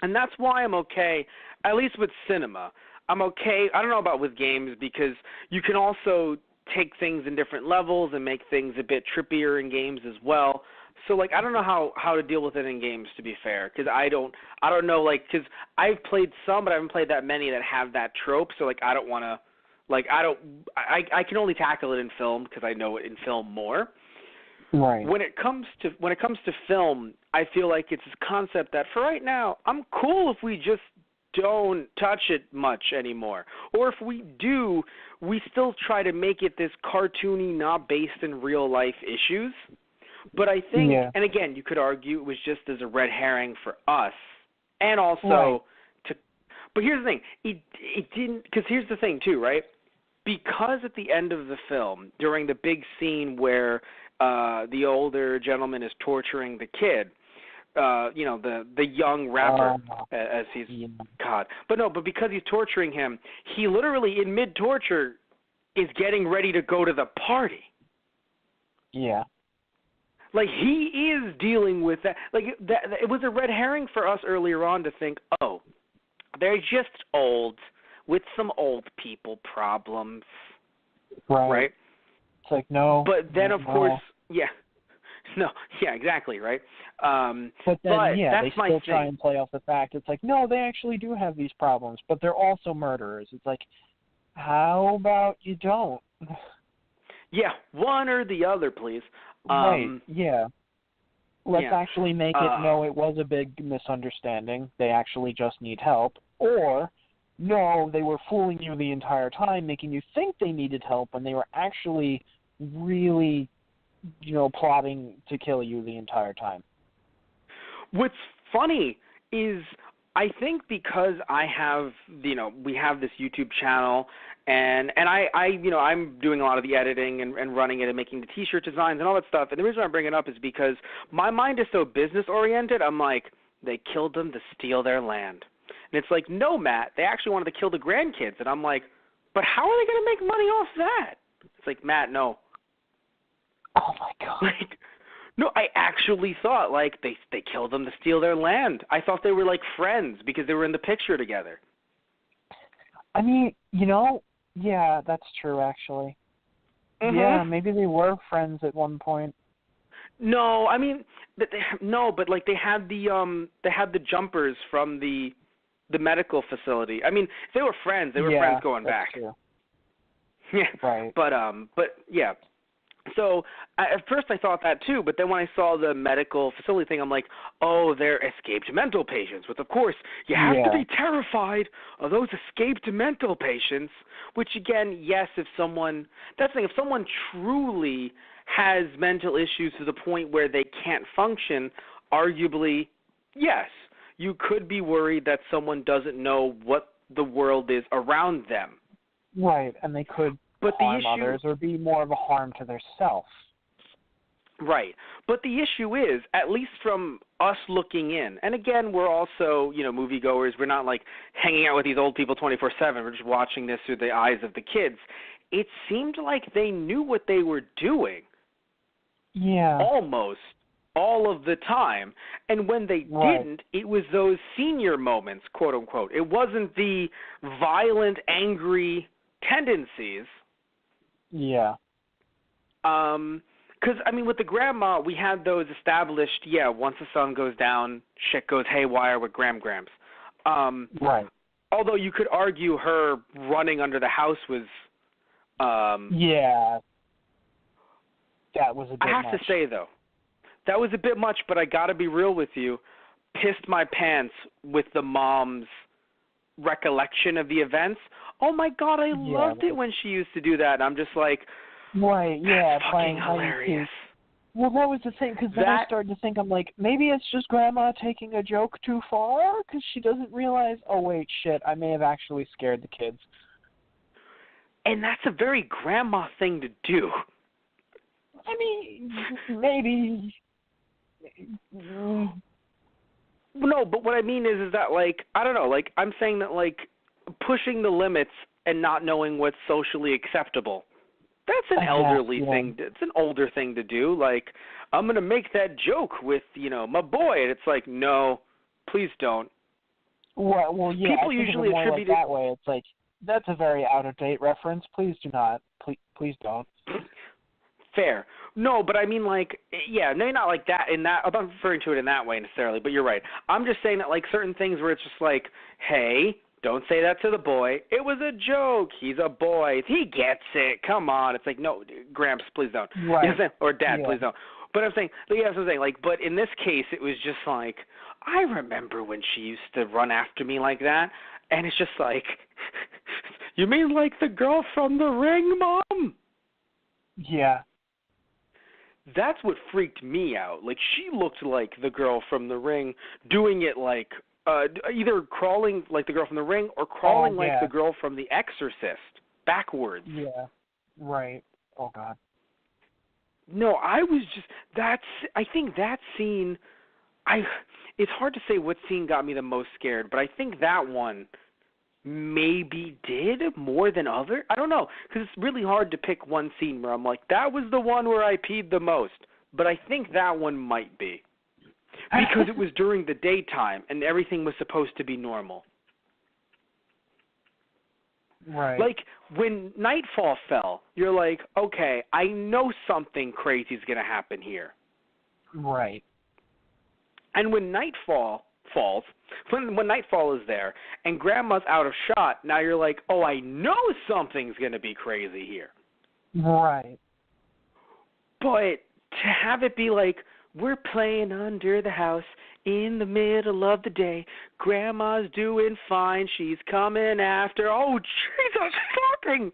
And that's why I'm okay, at least with cinema. I'm okay, I don't know about with games, because you can also take things in different levels and make things a bit trippier in games as well. So, like, I don't know how to deal with it in games, to be fair, because I don't know, like, because I've played some, but I haven't played that many that have that trope, so, like, I don't want to, like, I can only tackle it in film because I know it in film more. Right. When it comes to film, I feel like it's this concept that for right now, I'm cool if we just don't touch it much anymore. Or if we do, we still try to make it this cartoony, not based in real life issues. But I think, and again, you could argue it was just as a red herring for us, and also But here's the thing, it didn't, because here's the thing too, right? Because at the end of the film, during the big scene where the older gentleman is torturing the kid, the young rapper, as he's God. But because he's torturing him, he literally in mid-torture is getting ready to go to the party. Yeah. Like, he is dealing with that. Like, it was a red herring for us earlier on to think, oh, they're just old with some old people problems. Right? It's like, no. But then, of course, exactly, right? But then, that's they still try and play off the fact. It's like, no, they actually do have these problems, but they're also murderers. It's like, how about you don't? Yeah, one or the other, please. Right, yeah. Let's actually make it, no, it was a big misunderstanding. They actually just need help. Or, no, they were fooling you the entire time, making you think they needed help when they were actually really, plotting to kill you the entire time. What's funny is I think because I have, we have this YouTube channel, and I'm doing a lot of the editing and running it and making the T-shirt designs and all that stuff. And the reason I bring it up is because my mind is so business oriented. I'm like, they killed them to steal their land, and it's like, no, Matt, they actually wanted to kill the grandkids. And I'm like, but how are they going to make money off that? It's like, Matt, no. Oh my God. Like, no, I actually thought, like, they killed them to steal their land. I thought they were, like, friends because they were in the picture together. I mean, yeah, that's true, actually. Mm-hmm. Yeah, maybe they were friends at one point. No, I mean, but they had the jumpers from the medical facility. I mean, they were friends. They were friends going back. True. Yeah, right. But yeah. So at first I thought that too, but then when I saw the medical facility thing, I'm like, oh, they're escaped mental patients. But of course, you have to be terrified of those escaped mental patients, which again, yes, that's the thing, if someone truly has mental issues to the point where they can't function, arguably, yes, you could be worried that someone doesn't know what the world is around them. Right, and they could harm others or be more of a harm to their self. Right. But the issue is, at least from us looking in, and again, we're also, moviegoers. We're not, like, hanging out with these old people 24/7. We're just watching this through the eyes of the kids. It seemed like they knew what they were doing. Yeah. Almost all of the time. And when they didn't, it was those senior moments, quote unquote. It wasn't the violent, angry tendencies. Yeah. Because, I mean, with the grandma, we had those established, once the sun goes down, shit goes haywire with Grams. Right. Although you could argue her running under the house was... yeah. That was a bit I have much. to say, though, that was a bit much, but I got to be real with you. Pissed my pants with the mom's recollection of the events. Oh, my God, I loved it when she used to do that. And I'm just like... Right, yeah, that's fucking hilarious. Well, that was the thing, because then I started to think, I'm like, maybe it's just Grandma taking a joke too far, because she doesn't realize, oh, wait, shit, I may have actually scared the kids. And that's a very Grandma thing to do. I mean, maybe. No, but what I mean is that, like, I don't know, like, I'm saying that, like, pushing the limits and not knowing what's socially acceptable. That's an elderly yeah. thing. It's an older thing to do. Like, I'm going to make that joke with, my boy. And it's like, no, please don't. Well, yeah. People I think usually of it more attribute like that way. It's like, that's a very out-of-date reference. Please do not. Please don't. Fair. No, but I mean, like, yeah, no, not like that. I'm not referring to it in that way necessarily, but you're right. I'm just saying that, like, certain things where it's just like, hey, don't say that to the boy. It was a joke. He's a boy. He gets it. Come on. It's like, no, Gramps, please don't. Right. You know what I'm saying? Or Dad, Yeah. please don't. But I'm saying, yeah, that's what I'm saying. Like, but in this case, it was just like, I remember when she used to run after me like that, and it's just like, you mean like the girl from The Ring, Mom? Yeah. That's what freaked me out. Like, she looked like the girl from The Ring, doing it like either crawling like the girl from The Ring or crawling like the girl from The Exorcist, backwards. Yeah. Right. Oh, God. No, I think that scene, it's hard to say what scene got me the most scared, but I think that one maybe did more than other. I don't know, because it's really hard to pick one scene where I'm like, that was the one where I peed the most, but I think that one might be. Because it was during the daytime and everything was supposed to be normal. Right. Like, when nightfall fell, you're like, okay, I know something crazy is going to happen here. Right. And when nightfall falls, when nightfall is there and Grandma's out of shot, now you're like, oh, I know something's going to be crazy here. Right. But to have it be like, we're playing under the house in the middle of the day. Grandma's doing fine. She's coming after. Oh, Jesus fucking.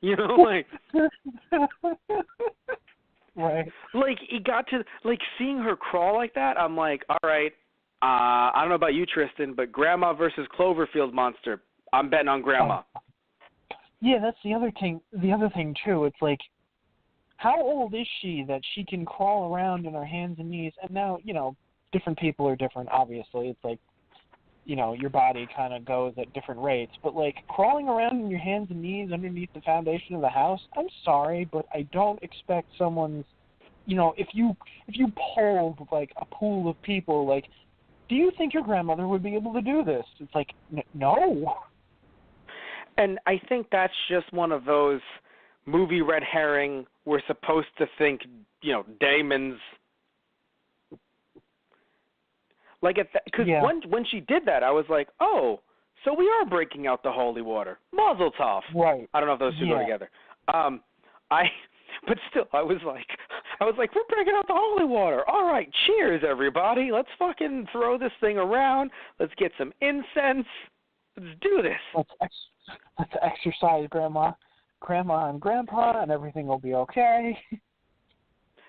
You know, like. Right. Like, it got to, like, seeing her crawl like that, I'm like, all right, I don't know about you, Tristan, but Grandma versus Cloverfield monster, I'm betting on Grandma. Yeah, that's the other thing. The other thing, too, it's like, how old is she that she can crawl around in her hands and knees? And now, different people are different, obviously. It's like, your body kind of goes at different rates. But, like, crawling around in your hands and knees underneath the foundation of the house, I'm sorry, but I don't expect someone's, if you polled, like, a pool of people, like, do you think your grandmother would be able to do this? It's like, no. And I think that's just one of those movie red herring, we're supposed to think, Damon's. Like, because when she did that, I was like, oh, so we are breaking out the holy water. Mazel tov. Right. I don't know if those two go together. But still, I was like, we're breaking out the holy water. All right, cheers, everybody. Let's fucking throw this thing around. Let's get some incense. Let's do this. Let's exercise, Grandma and Grandpa, and everything will be okay.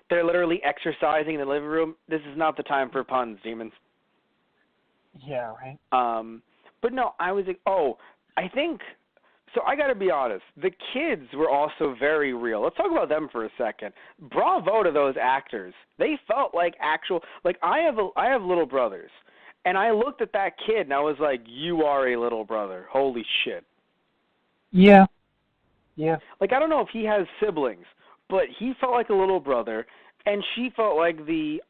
They're literally exercising in the living room. This is not the time for puns, demons. Yeah, right. But no, I was like, I think, so I got to be honest, the kids were also very real. Let's talk about them for a second. Bravo to those actors. They felt like actual, like I have little brothers, and I looked at that kid and I was like, you are a little brother. Holy shit. Yeah. Yeah. Like, I don't know if he has siblings, but he felt like a little brother, and she felt like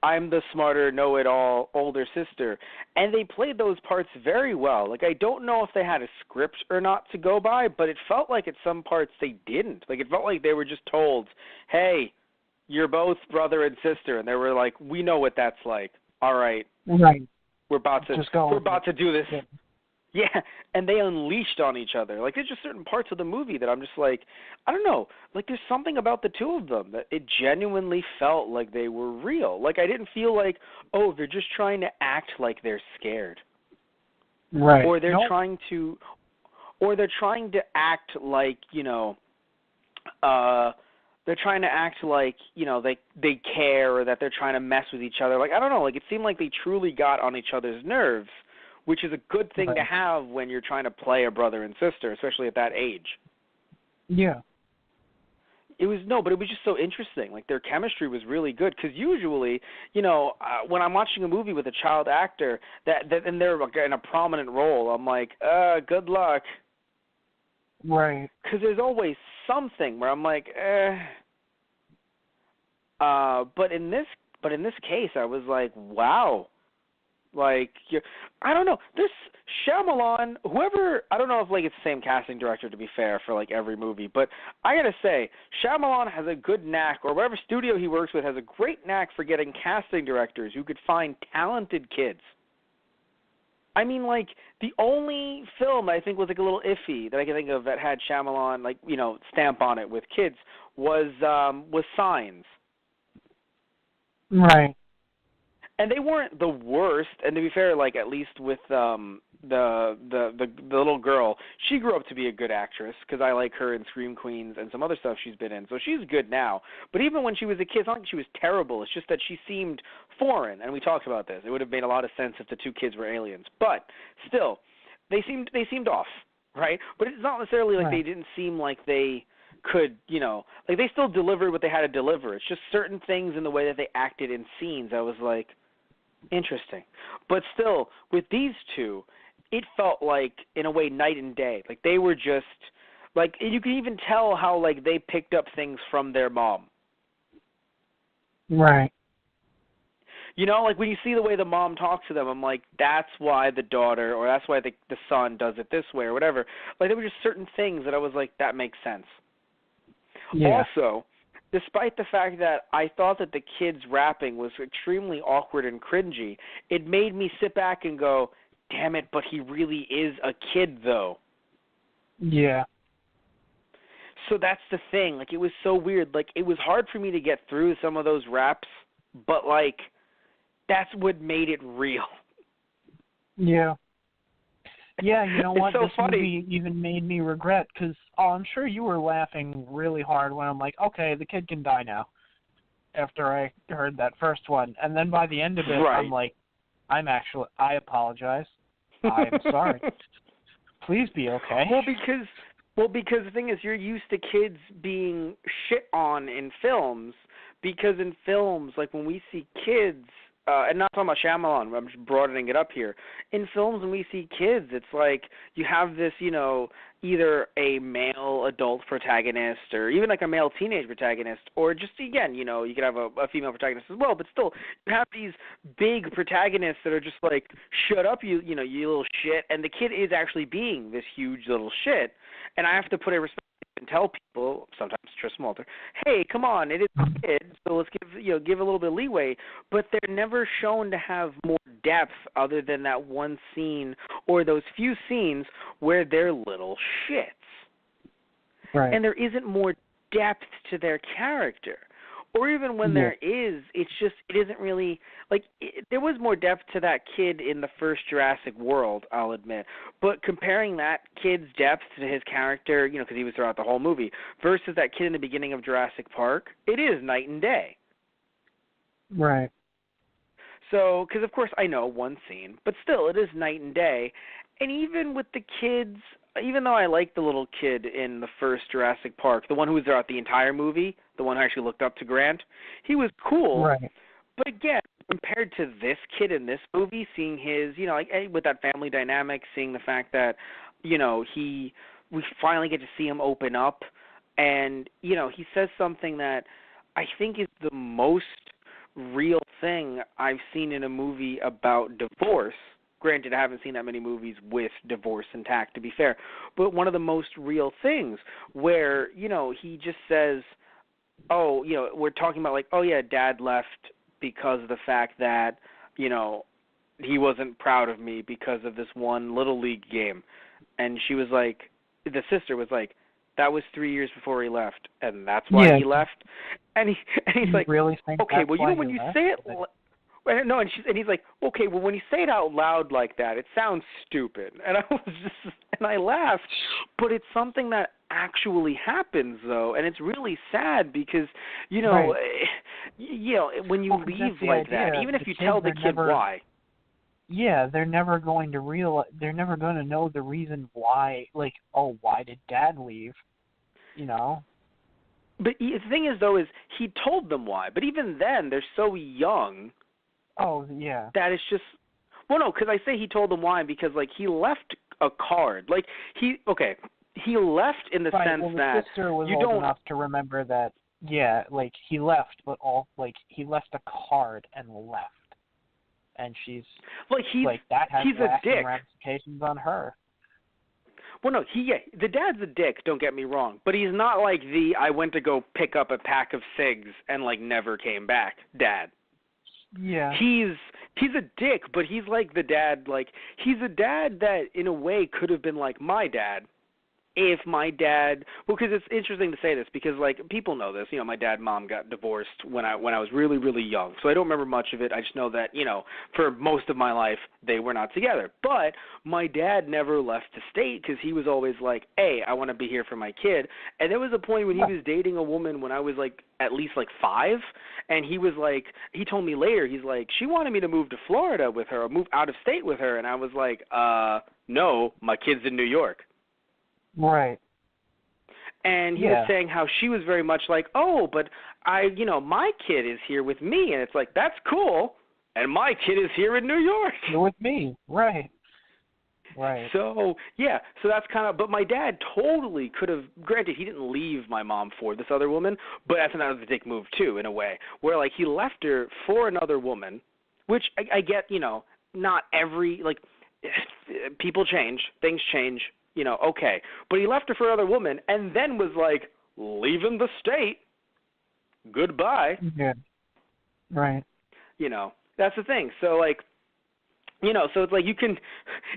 I'm the smarter, know-it-all older sister. And they played those parts very well. Like, I don't know if they had a script or not to go by, but it felt like at some parts they didn't. Like, it felt like they were just told, hey, you're both brother and sister. And they were like, we know what that's like. All right. Right. We're about to do this. Yeah, and they unleashed on each other. Like, there's just certain parts of the movie that I'm just like, I don't know. Like, there's something about the two of them that it genuinely felt like they were real. Like, I didn't feel like, oh, they're just trying to act like they're scared. Right. Or they're trying to act like, they're trying to act like, they care or that they're trying to mess with each other. Like, I don't know. Like, it seemed like they truly got on each other's nerves, which is a good thing to have when you're trying to play a brother and sister, especially at that age. Yeah. It was just so interesting. Like, their chemistry was really good because usually, when I'm watching a movie with a child actor and they're in a prominent role, I'm like, good luck. Right. Because there's always something where I'm like, but in this case, I was like, wow. Like, I don't know. This Shyamalan, whoever, I don't know if, like, it's the same casting director, to be fair, for, like, every movie. But I got to say, Shyamalan has a good knack, or whatever studio he works with has a great knack for getting casting directors who could find talented kids. I mean, like, the only film I think was, like, a little iffy that I can think of that had Shyamalan, like, you know, stamp on it with kids was Signs. Right. And they weren't the worst. And to be fair, like, at least with the little girl, she grew up to be a good actress because I like her in Scream Queens and some other stuff she's been in. So she's good now. But even when she was a kid, it's not like she was terrible. It's just that she seemed foreign. And we talked about this. It would have made a lot of sense if the two kids were aliens. But still, they seemed off, right? But it's not necessarily like they didn't seem like they could, you know, like they still delivered what they had to deliver. It's just certain things in the way that they acted in scenes. I was like, interesting. But still, with these two, it felt like, in a way, night and day. Like, they were just, like, you can even tell how, like, they picked up things from their mom. Right. You know, like, when you see the way the mom talks to them, I'm like, that's why the daughter, or that's why the son does it this way, or whatever. Like, there were just certain things that I was like, that makes sense. Yeah. Also, despite the fact that I thought that the kid's rapping was extremely awkward and cringy, it made me sit back and go, damn it, but he really is a kid, though. Yeah. So that's the thing. Like, it was so weird. Like, it was hard for me to get through some of those raps, but, like, that's what made it real. Yeah. Yeah, you know what? So this funny. movie even made me regret, because I'm sure you were laughing really hard when I'm like, okay, the kid can die now, after I heard that first one. And then by the end of it, I'm like, I apologize. I'm sorry. Please be okay. Well, because the thing is, you're used to kids being shit on in films, because in films, like when we see kids, and not talking about Shyamalan, I'm just broadening it up here. In films, when we see kids, it's like you have this, you know, either a male adult protagonist or even like a male teenage protagonist, or just, again, you know, you could have a female protagonist as well, but still, you have these big protagonists that are just like, shut up, you little shit, and the kid is actually being this huge little shit, and I have to put a respect and tell people, sometimes Tristan Walter, hey, come on, it is a kid, so let's give a little bit of leeway. But they're never shown to have more depth other than that one scene or those few scenes where they're little shits. Right. And there isn't more depth to their character. Or even when there is, it's just, it isn't really, like, there was more depth to that kid in the first Jurassic World, I'll admit. But comparing that kid's depth to his character, you know, because he was throughout the whole movie, versus that kid in the beginning of Jurassic Park, it is night and day. Right. So, because of course I know one scene, but still, it is night and day. And even with the kids, even though I like the little kid in the first Jurassic Park, the one who was throughout the entire movie, the one who actually looked up to Grant, he was cool. Right. But again, compared to this kid in this movie, seeing his, you know, like with that family dynamic, seeing the fact that, you know, we finally get to see him open up, and, you know, he says something that I think is the most real thing I've seen in a movie about divorce. Granted, I haven't seen that many movies with divorce intact, to be fair, but one of the most real things where, you know, he just says, oh, you know, we're talking about like, oh yeah, Dad left because of the fact that, you know, he wasn't proud of me because of this one Little League game. And she was like, the sister was like, that was 3 years before he left, and that's why he left. And he's like, really think okay, that's well, you why know, when he you left? say it, no, and he's like, okay, well, when you say it out loud like that, it sounds stupid. And I laughed, but it's something that actually happens, though, and it's really sad because, you know, you know, when you leave like that, even if you tell the kid why. Yeah, they're never going to they're never going to know the reason why, like, oh, why did Dad leave? You know? But the thing is, though, is he told them why. But even then, they're so young. Oh, yeah. That it's just, well, no, because I say he told them why because, like, he left a card. Like, okay, he left in the right, sense well, the that sister was you old don't. enough to remember that. Yeah, like he left, but he left a card and left, and she's Like that has he's a lasting dick. ramifications on her. Well, no, the dad's a dick. Don't get me wrong, but he's not like the I went to go pick up a pack of cigs and like never came back dad. Yeah. He's a dick, but he's like the dad. Like he's a dad that in a way could have been like my dad. If my dad, well, because it's interesting to say this because like people know this, my dad and mom got divorced when I was really really young, so I don't remember much of it. I just know that for most of my life they were not together. But my dad never left the state because he was always like, hey, I want to be here for my kid. And there was a point when he was dating a woman when I was like at least like 5, and he was like, he told me later, he's like, she wanted me to move to Florida with her or move out of state with her, and I was like, no, my kid's in New York. Right. And he was saying how she was very much like, oh, but my kid is here with me. And it's like, that's cool. And my kid is here in New York. You're with me. Right. Right. So, so that's kind of, but my dad totally could have, granted, he didn't leave my mom for this other woman, but that's another dick move too, in a way, where like he left her for another woman, which I get, not every, like, people change, things change. Okay. But he left her for another woman and then was like, leaving the state. Goodbye. Yeah. Right. That's the thing. So, like, so it's like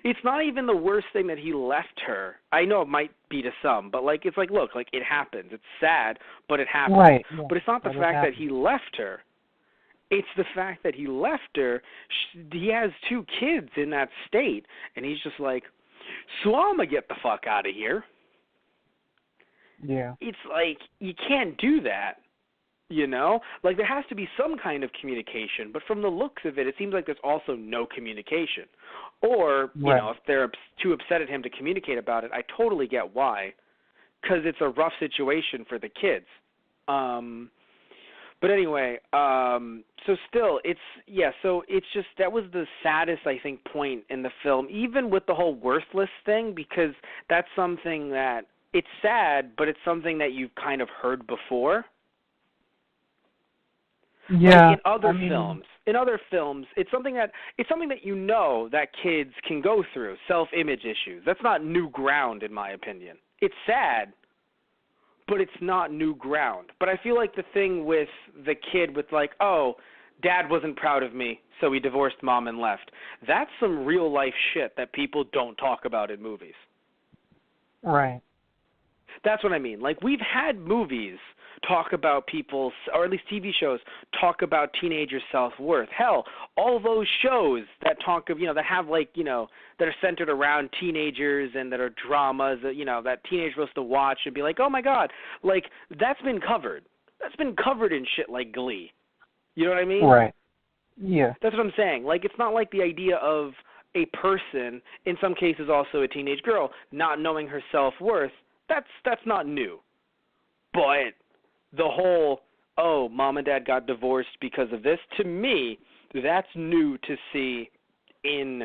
it's not even the worst thing that he left her. I know it might be to some, but, like, it's like, look, like, it happens. It's sad, but it happens. Right. Yeah. But it's not the fact that he left her. It's the fact that he left her. He has 2 kids in that state, and he's just like, so I'm going to get the fuck out of here. Yeah. It's like, you can't do that, Like, there has to be some kind of communication, but from the looks of it, it seems like there's also no communication. Or, if they're too upset at him to communicate about it, I totally get why, because it's a rough situation for the kids. But anyway, so still, so it's just, that was the saddest, I think, point in the film, even with the whole worthless thing, because that's something that, it's sad, but it's something that you've kind of heard before. Yeah. Like in other films, it's something that that kids can go through, self-image issues. That's not new ground, in my opinion. It's sad, but it's not new ground. But I feel like the thing with the kid with like, oh, dad wasn't proud of me, so he divorced mom and left. That's some real life shit that people don't talk about in movies. Right. That's what I mean. Like, we've had movies talk about people's, or at least TV shows, talk about teenagers' self-worth. Hell, all those shows that talk of, that have like, that are centered around teenagers and that are dramas that, that teenagers are supposed to watch and be like, oh my God, like, that's been covered. That's been covered in shit like Glee. You know what I mean? Right. Yeah. That's what I'm saying. Like, it's not like the idea of a person, in some cases also a teenage girl, not knowing her self-worth. That's not new. But the whole, oh, mom and dad got divorced because of this, to me, that's new to see in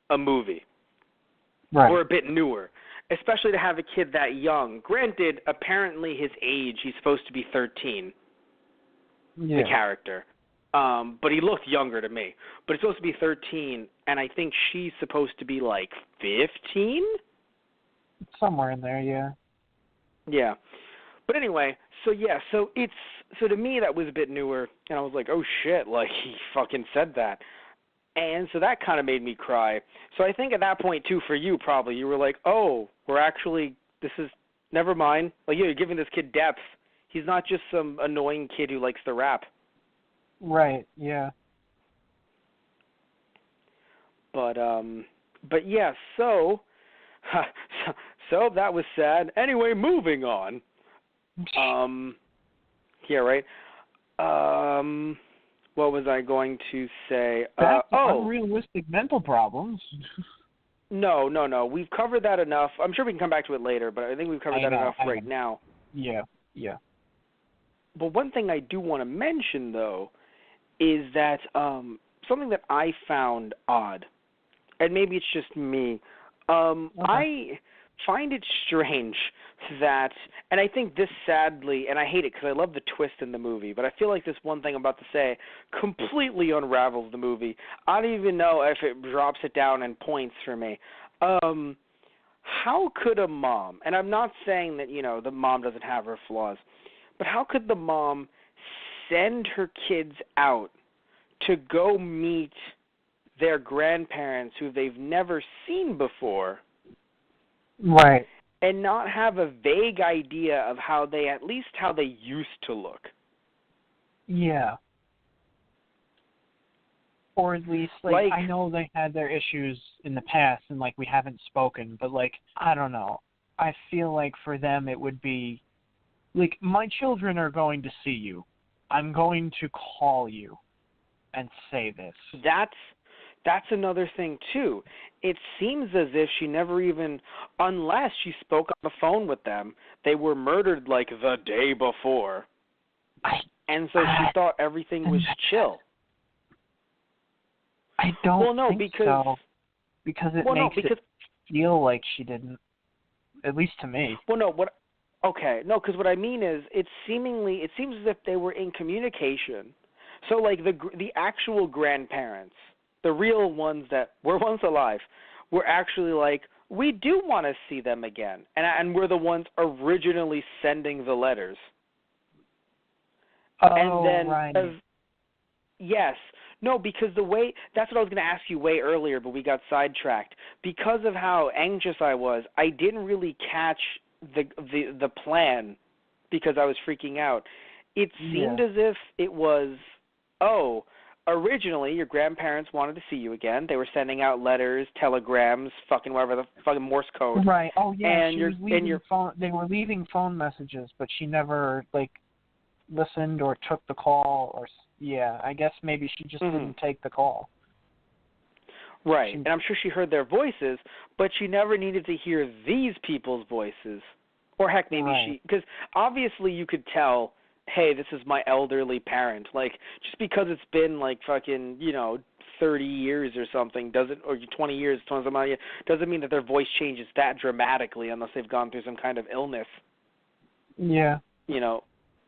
a movie. Right. Or a bit newer. Especially to have a kid that young. Granted, apparently his age, he's supposed to be 13, the character. But he looked younger to me. But he's supposed to be 13, and I think she's supposed to be like 15? Somewhere in there, yeah. Yeah. But anyway, so to me that was a bit newer, and I was like, oh shit, like he fucking said that. And so that kind of made me cry. So I think at that point too, for you probably, you were like, oh, never mind. Like, you're giving this kid depth. He's not just some annoying kid who likes to rap. Right, yeah. But yeah, so that was sad. Anyway, moving on. Yeah, right. What was I going to say? Back to unrealistic mental problems. No. We've covered that enough. I'm sure we can come back to it later, but I think we've covered enough right now. Yeah. But one thing I do want to mention, though, is that something that I found odd, and maybe it's just me. Okay. find it strange that, and I think this sadly, and I hate it because I love the twist in the movie, but I feel like this one thing I'm about to say completely unravels the movie. I don't even know if it drops it down in points for me. How could a mom, and I'm not saying that, the mom doesn't have her flaws, but how could the mom send her kids out to go meet their grandparents who they've never seen before? Right. And not have a vague idea of how they used to look. Yeah. Or at least, like, I know they had their issues in the past and, like, we haven't spoken, but, like, I don't know. I feel like for them it would be, like, my children are going to see you. I'm going to call you and say this. That's another thing, too. It seems as if she never even, unless she spoke on the phone with them, they were murdered, like, the day before. And so she thought everything was chill. I don't think because, so. Because it makes it feel like she didn't, at least to me. Because what I mean is, it seems as if they were in communication. So, like, the actual grandparents, the real ones that were once alive, were actually like, we do want to see them again. And we're the ones originally sending the letters. Oh, and then, right. Yes. No, because that's what I was going to ask you way earlier, but we got sidetracked. Because of how anxious I was, I didn't really catch the plan because I was freaking out. It seemed as if it was, originally your grandparents wanted to see you again. They were sending out letters, telegrams, fucking Morse code. Right. Oh, yeah. And they were leaving phone messages, but she never, like, listened or took the call or... Yeah, I guess maybe she just didn't take the call. Right, and I'm sure she heard their voices, but she never needed to hear these people's voices. Or heck, maybe because obviously you could tell, hey, this is my elderly parent. Like, just because it's been like fucking, 30 years or something, or 20 years, doesn't mean that their voice changes that dramatically unless they've gone through some kind of illness. Yeah.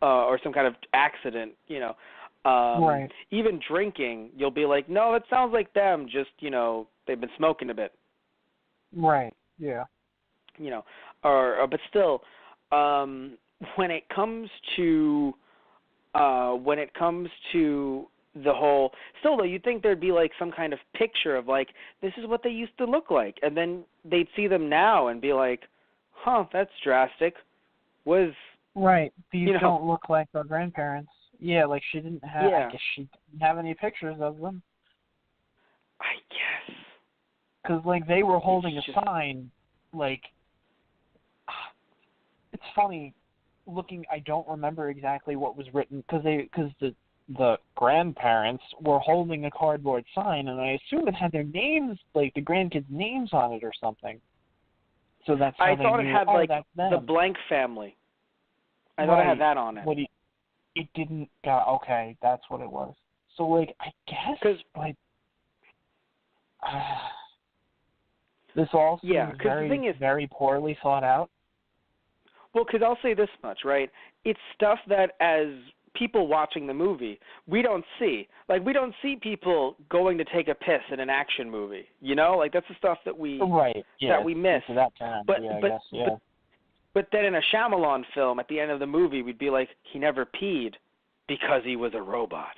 Or some kind of accident, right. Even drinking, you'll be like, no, it sounds like them, just, they've been smoking a bit. Right, yeah. But still, when it comes to the whole, still though, you'd think there'd be like some kind of picture of like, this is what they used to look like, and then they'd see them now and be like, huh, that's drastic. Right, these don't look like our grandparents. Yeah, like she didn't have. Yeah. I guess she didn't have any pictures of them. I guess. Because like they were holding a sign, like. It's funny, looking. I don't remember exactly what was written because the grandparents were holding a cardboard sign, and I assume it had their names, like the grandkids' names on it or something. So that's how I they thought knew, it had like the blank family. I thought it had that on it. It didn't. Okay, that's what it was. So, like, I guess, like, this all seems very poorly thought out. Well, because I'll say this much, right? It's stuff that, as people watching the movie, we don't see. Like, we don't see people going to take a piss in an action movie. Like, that's the stuff that we that we miss. That time. But then in a Shyamalan film, at the end of the movie, we'd be like, he never peed because he was a robot.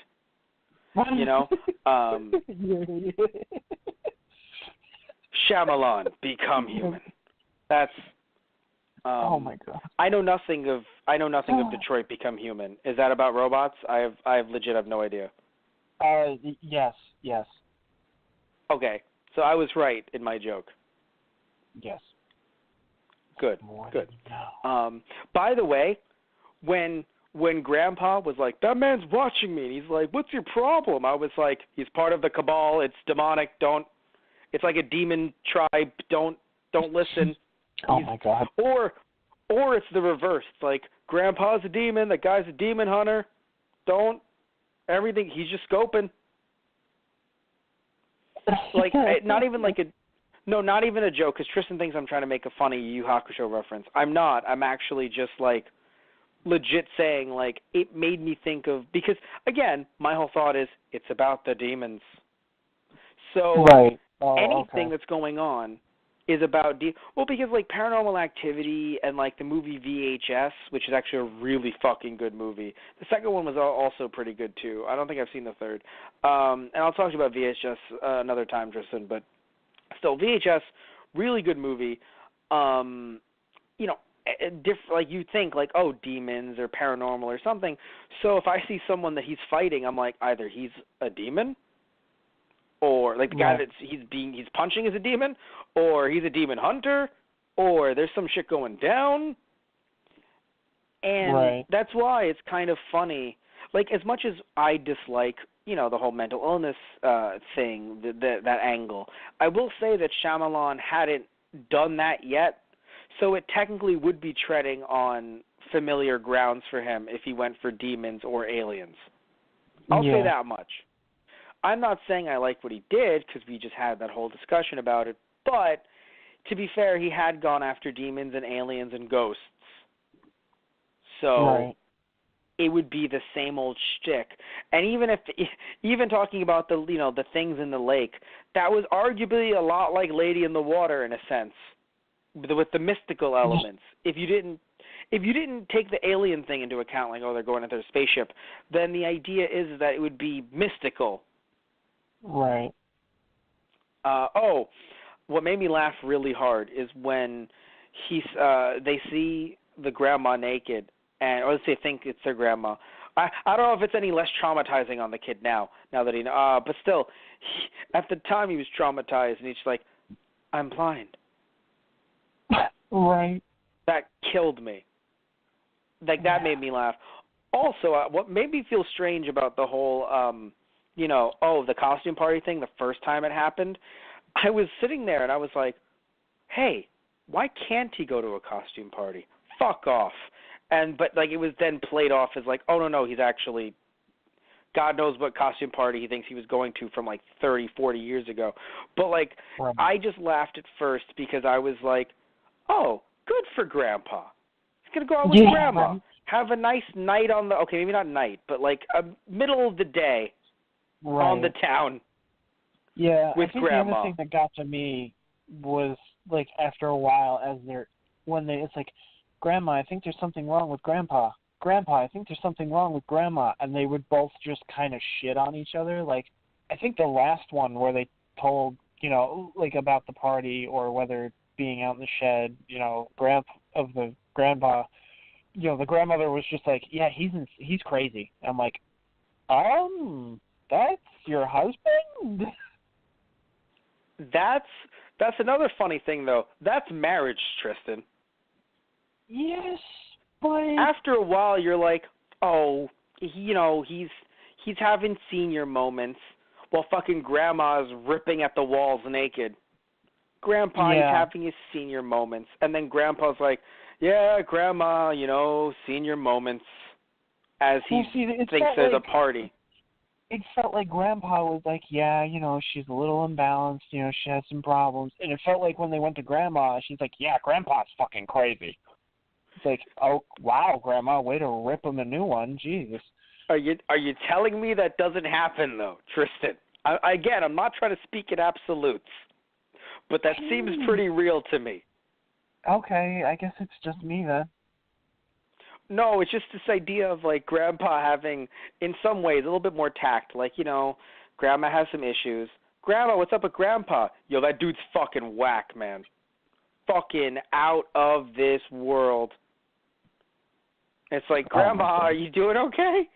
Shyamalan, become human. That's. Oh my God. I know nothing of Detroit Become Human. Is that about robots? I have no idea. Yes. Okay, so I was right in my joke. Yes. Good. By the way, when Grandpa was like, that man's watching me, and he's like, what's your problem? I was like, he's part of the cabal. It's demonic. It's like a demon tribe. Don't listen. Oh my God. Or it's the reverse. It's like, Grandpa's a demon. That guy's a demon hunter. He's just scoping. Like, not even like No, not even a joke, because Tristan thinks I'm trying to make a funny Yu Yu Hakusho reference. I'm not. I'm actually just, like, legit saying, like, it made me think of, because, again, my whole thought is, it's about the demons. So Right. anything that's going on is about, well, because, like, Paranormal Activity and, like, the movie VHS, which is actually a really fucking good movie. The second one was also pretty good, too. I don't think I've seen the third. And I'll talk to you about VHS another time, Tristan, but still, VHS, really good movie. You know, like you think, like, oh, demons or paranormal or something. So if I see someone that he's fighting, I'm like, either he's a demon, or like the guy that he's punching is a demon, or he's a demon hunter, or there's some shit going down. And that's why it's kind of funny. Like, as much as I dislike, you know, the whole mental illness thing, that angle, I will say that Shyamalan hadn't done that yet, so it technically would be treading on familiar grounds for him if he went for demons or aliens. I'll say that much. I'm not saying I like what he did, because we just had that whole discussion about it, but to be fair, he had gone after demons and aliens and ghosts. So it would be the same old shtick. And even talking about the things in the lake, that was arguably a lot like Lady in the Water in a sense, with the mystical elements. If you didn't take the alien thing into account, like, oh, they're going into their spaceship, then the idea is that it would be mystical. Right. What made me laugh really hard is when they see the grandma naked, or they think it's their grandma. I don't know if it's any less traumatizing on the kid now that he but still, at the time he was traumatized, and he's like, I'm blind. Right. That killed me. Like, that made me laugh. Also, what made me feel strange about the whole, the costume party thing the first time it happened, I was sitting there and I was like, hey, why can't he go to a costume party? Fuck off. But it was then played off as like, oh, no, he's actually, God knows what costume party he thinks he was going to from 30, 40 years ago. But I just laughed at first because I was like, oh, good for Grandpa. He's going to go out with Grandma. Right. Have a nice night okay, maybe not night, but a middle of the day on the town. Yeah, with I think Grandma. The other thing that got to me was after a while, it's like, Grandma, I think there's something wrong with Grandpa. Grandpa, I think there's something wrong with Grandma, and they would both just kind of shit on each other. I think the last one where they told, about the party or whether being out in the shed, the grandpa, the grandmother was just like, yeah, he's crazy. And I'm like, that's your husband? That's another funny thing, though. That's marriage, Tristan. Yes, but after a while, you're like, oh, he's having senior moments while fucking Grandma's ripping at the walls naked. Grandpa, he's having his senior moments, and then Grandpa's like, yeah, Grandma, senior moments, as he thinks there's a party. It felt like Grandpa was like, yeah, she's a little imbalanced, she has some problems. And it felt like when they went to Grandma, she's like, yeah, Grandpa's fucking crazy. It's like, oh, wow, Grandma, way to rip him a new one. Jesus. Are you telling me that doesn't happen, though, Tristan? Again, I'm not trying to speak in absolutes, but that seems pretty real to me. Okay, I guess it's just me then. No, it's just this idea of Grandpa having, in some ways, a little bit more tact. Grandma has some issues. Grandma, what's up with Grandpa? Yo, that dude's fucking whack, man. Fucking out of this world. It's like, Grandma, are you doing okay?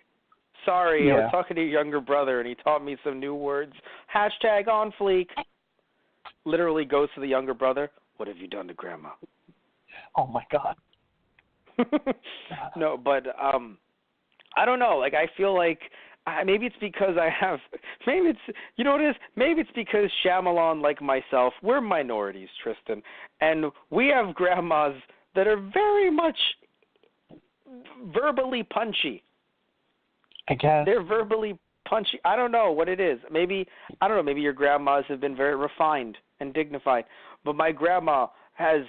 Sorry, I was talking to your younger brother, and he taught me some new words. # on fleek. Literally goes to the younger brother. What have you done to Grandma? Oh, my God. No, but I don't know. I feel like maybe it's because maybe it's because Shyamalan, like myself, we're minorities, Tristan, and we have grandmas that are very much verbally punchy. I guess. They're verbally punchy. I don't know what it is. Maybe your grandmas have been very refined and dignified, but my grandma has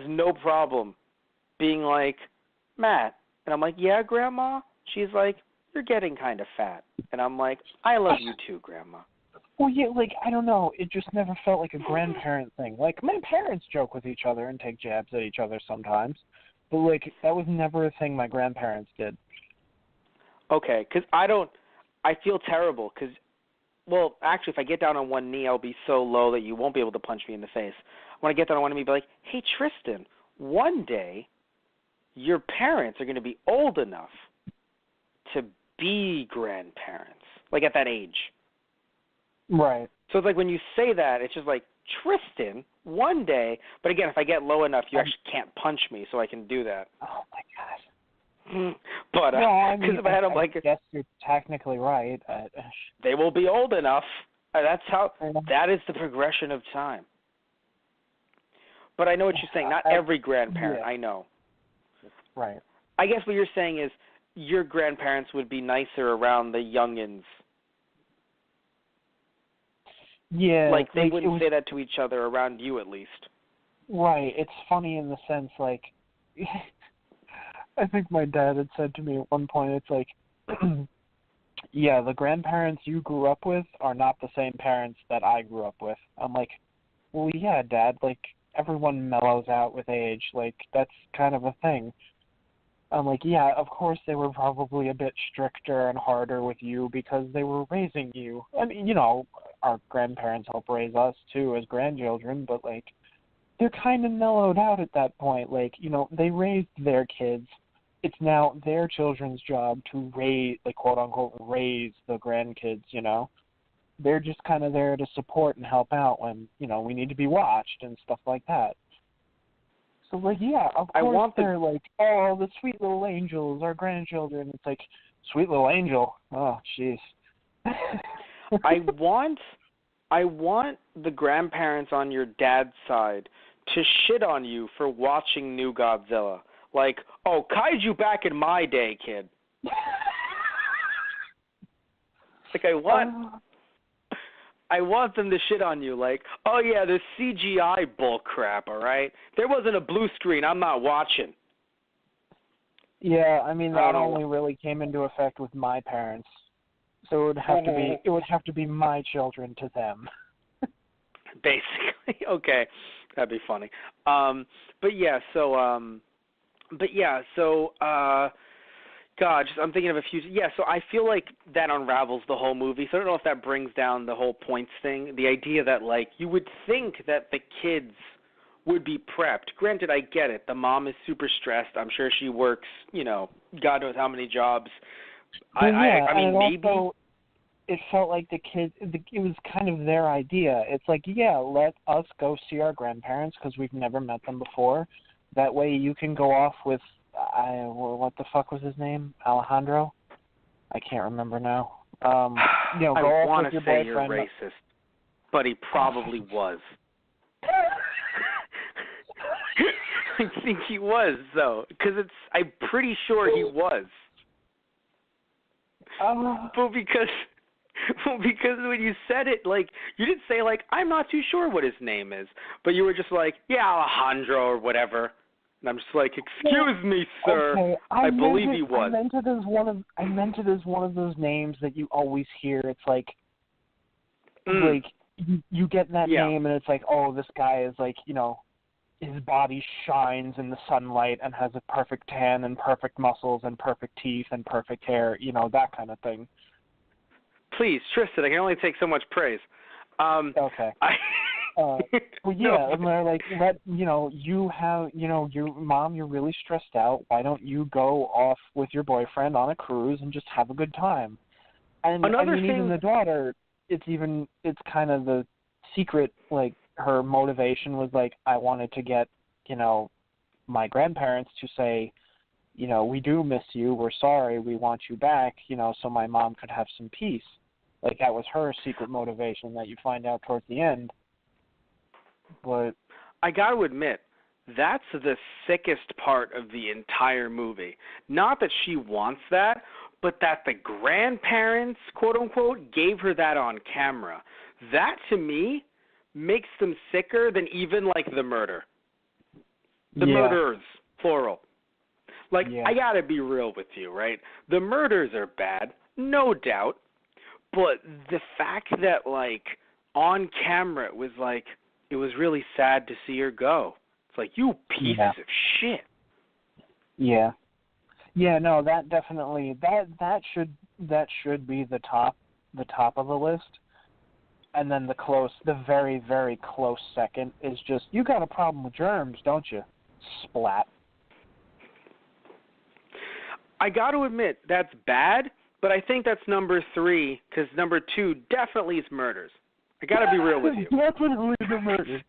no problem being like, Matt, and I'm like, yeah, Grandma. She's like, you're getting kind of fat, and I'm like, I love you too, Grandma. Well, yeah, like, I don't know. It just never felt like a grandparent thing. Like, my parents joke with each other and take jabs at each other sometimes, but like that was never a thing my grandparents did. Okay, because I feel terrible because, well, actually, if I get down on one knee, I'll be so low that you won't be able to punch me in the face. When I get down on one knee, I'll be like, hey, Tristan, one day your parents are going to be old enough to be grandparents, like at that age. Right. So it's like when you say that, it's just like, Tristan, one day, but again, if I get low enough, you actually can't punch me, so I can do that. Oh, my God. But well, I mean, in my head, I'm like, I guess you're technically right. They will be old enough. That is the progression of time. But I know what you're saying. Not every grandparent, I know. Right. I guess what you're saying is your grandparents would be nicer around the youngins. Yeah. Like they wouldn't say that to each other around you, at least. Right. It's funny in the sense, like, I think my dad had said to me at one point, it's like, yeah, the grandparents you grew up with are not the same parents that I grew up with. I'm like, well, yeah, Dad, like, everyone mellows out with age. Like, that's kind of a thing. I'm like, yeah, of course they were probably a bit stricter and harder with you because they were raising you. I mean, you know, our grandparents help raise us, too, as grandchildren, but, like, they're kind of mellowed out at that point. Like, you know, they raised their kids. It's now their children's job to raise, like, quote-unquote, raise the grandkids, you know. They're just kind of there to support and help out when, you know, we need to be watched and stuff like that. So, like, yeah, of course they're like, oh, the sweet little angels, our grandchildren. It's like, sweet little angel. Oh, jeez. I want the grandparents on your dad's side to shit on you for watching New Godzilla. Like, oh, kaiju back in my day, kid. Like, I want them to shit on you. Like, oh, yeah, this CGI bull crap, all right? There wasn't a blue screen. I'm not watching. Yeah, I mean, that only really came into effect with my parents. So it would have to be my children to them. Basically. Okay. That'd be funny. God, I'm thinking of a few. Yeah, so I feel like that unravels the whole movie. So I don't know if that brings down the whole points thing. The idea that, like, you would think that the kids would be prepped. Granted, I get it. The mom is super stressed. I'm sure she works, you know, God knows how many jobs. Well, I mean, maybe. Also, it felt like the kids, it was kind of their idea. It's like, yeah, let us go see our grandparents because we've never met them before. That way you can go off with, what the fuck was his name? Alejandro? I can't remember now. You know, I want to say you're racist, but he probably was. I think he was, though, because I'm pretty sure he was. But because when you said it, like, you didn't say, like, I'm not too sure what his name is, but you were just like, yeah, Alejandro or whatever. And I'm just like, excuse me, sir. Okay, I believe he was. I meant it as one of those names that you always hear. It's like, like you get that name and it's like, oh, this guy is like, you know, his body shines in the sunlight and has a perfect tan and perfect muscles and perfect teeth and perfect hair, you know, that kind of thing. Please, Tristan, I can only take so much praise. Okay. Well, yeah, no. And they're like, you know, you have, you know, your mom, you're really stressed out. Why don't you go off with your boyfriend on a cruise and just have a good time? And even the daughter, it's kind of the secret, like, her motivation was like, I wanted to get, you know, my grandparents to say, you know, we do miss you, we're sorry, we want you back, you know, so my mom could have some peace. Like, that was her secret motivation that you find out towards the end. But I got to admit, that's the sickest part of the entire movie. Not that she wants that, but that the grandparents, quote unquote, gave her that on camera. That to me makes them sicker than even like the murder. The murderers, plural. Like, I gotta be real with you, right? The murders are bad, no doubt, but the fact that, like, on camera it was like, it was really sad to see her go. It's like, you pieces of shit. Yeah. Yeah, no, that definitely, that should be the top of the list. And then the very, very close second is just, you got a problem with germs, don't you? Splat. I got to admit, that's bad, but I think that's number 3, because number 2 definitely is murders. I got to be real with you. Definitely the murders.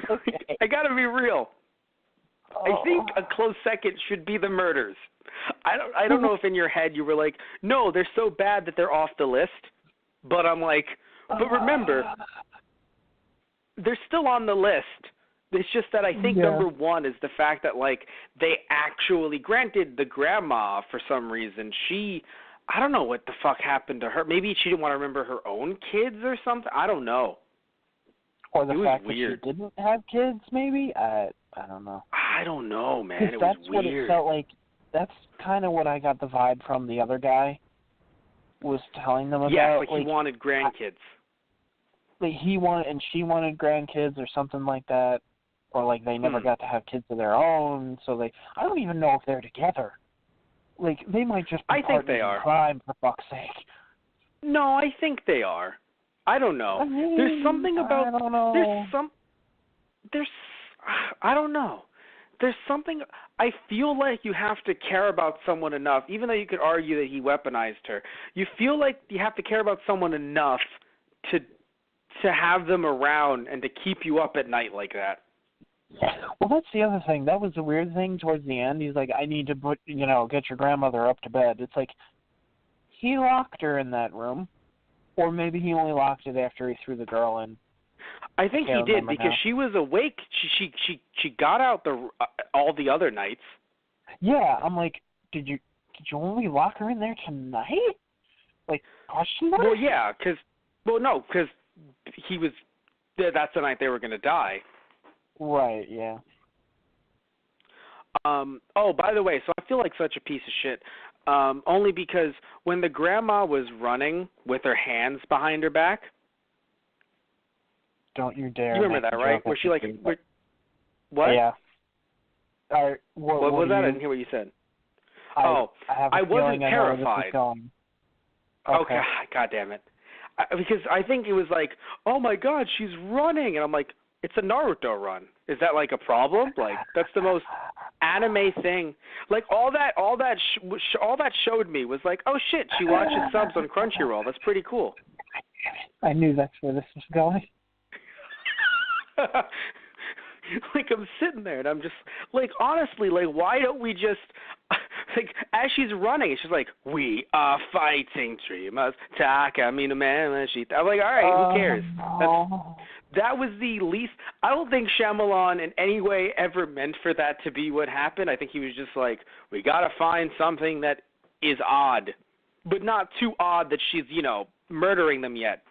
Okay. I got to be real. I think a close second should be the murders. I don't know if in your head you were like, no, they're so bad that they're off the list. But I'm like, but remember, they're still on the list. It's just that I think number 1 is the fact that, like, they actually, granted, the grandma, for some reason, I don't know what the fuck happened to her. Maybe she didn't want to remember her own kids or something. I don't know. Or the fact that she didn't have kids, maybe? I don't know. I don't know, man. It was that's weird. What it felt like. That's kind of what I got the vibe from the other guy was telling them about. Yeah, like he wanted grandkids. Like he wanted, and she wanted grandkids or something like that. Or like they never got to have kids of their own, so I don't even know if they're together. Like they might just be partners in crime, for fuck's sake. No, I think they are. I don't know. I mean, there's something about I don't know. I don't know. There's something, I feel like you have to care about someone enough, even though you could argue that he weaponized her. You feel like you have to care about someone enough to have them around and to keep you up at night like that. Well, that's the other thing. That was the weird thing towards the end. He's like, I need to get your grandmother up to bed. It's like, he locked her in that room. Or maybe he only locked it after he threw the girl in. I think he did because she was awake. She got out all the other nights. Yeah, I'm like, did you only lock her in there tonight? Like, question mark? Well, yeah, because he was. That's the night they were going to die. Right. Yeah. Oh, by the way, so I feel like such a piece of shit. Only because when the grandma was running with her hands behind her back. Don't you dare. You remember that, right? Where she like, what? Yeah. What was that? I didn't hear what you said. I wasn't terrified. Okay, God damn it. Because I think it was like, oh my God, she's running, and I'm like, it's a Naruto run. Is that like a problem? Like that's the most anime thing. Like all that showed me was like, oh shit, she watches subs on Crunchyroll. That's pretty cool. I knew that's where this was going. Like I'm sitting there and I'm just like, honestly, like why don't we just like as she's running, she's like, we are fighting dreamers. Takamino man. I'm like, all right, who cares? That was the least. I don't think Shyamalan in any way ever meant for that to be what happened. I think he was just like, we gotta find something that is odd, but not too odd that she's murdering them yet.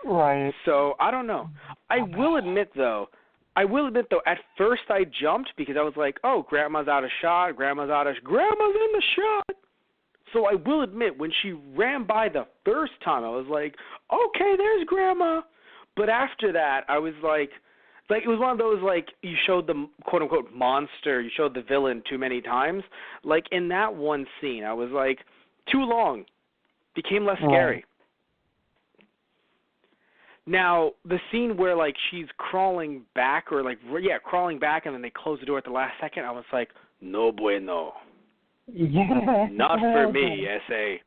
Right. So, I don't know. I will admit, though, at first I jumped because I was like, oh, grandma's out of shot, grandma's in the shot. So I will admit, when she ran by the first time, I was like, okay, there's grandma. But after that, I was like it was one of those, like, you showed the quote-unquote monster, you showed the villain too many times. Like, in that one scene, I was like, too long. Became less scary. Now, the scene where, like, she's crawling back and then they close the door at the last second, I was like, no bueno. Yeah. Not for me, S.A.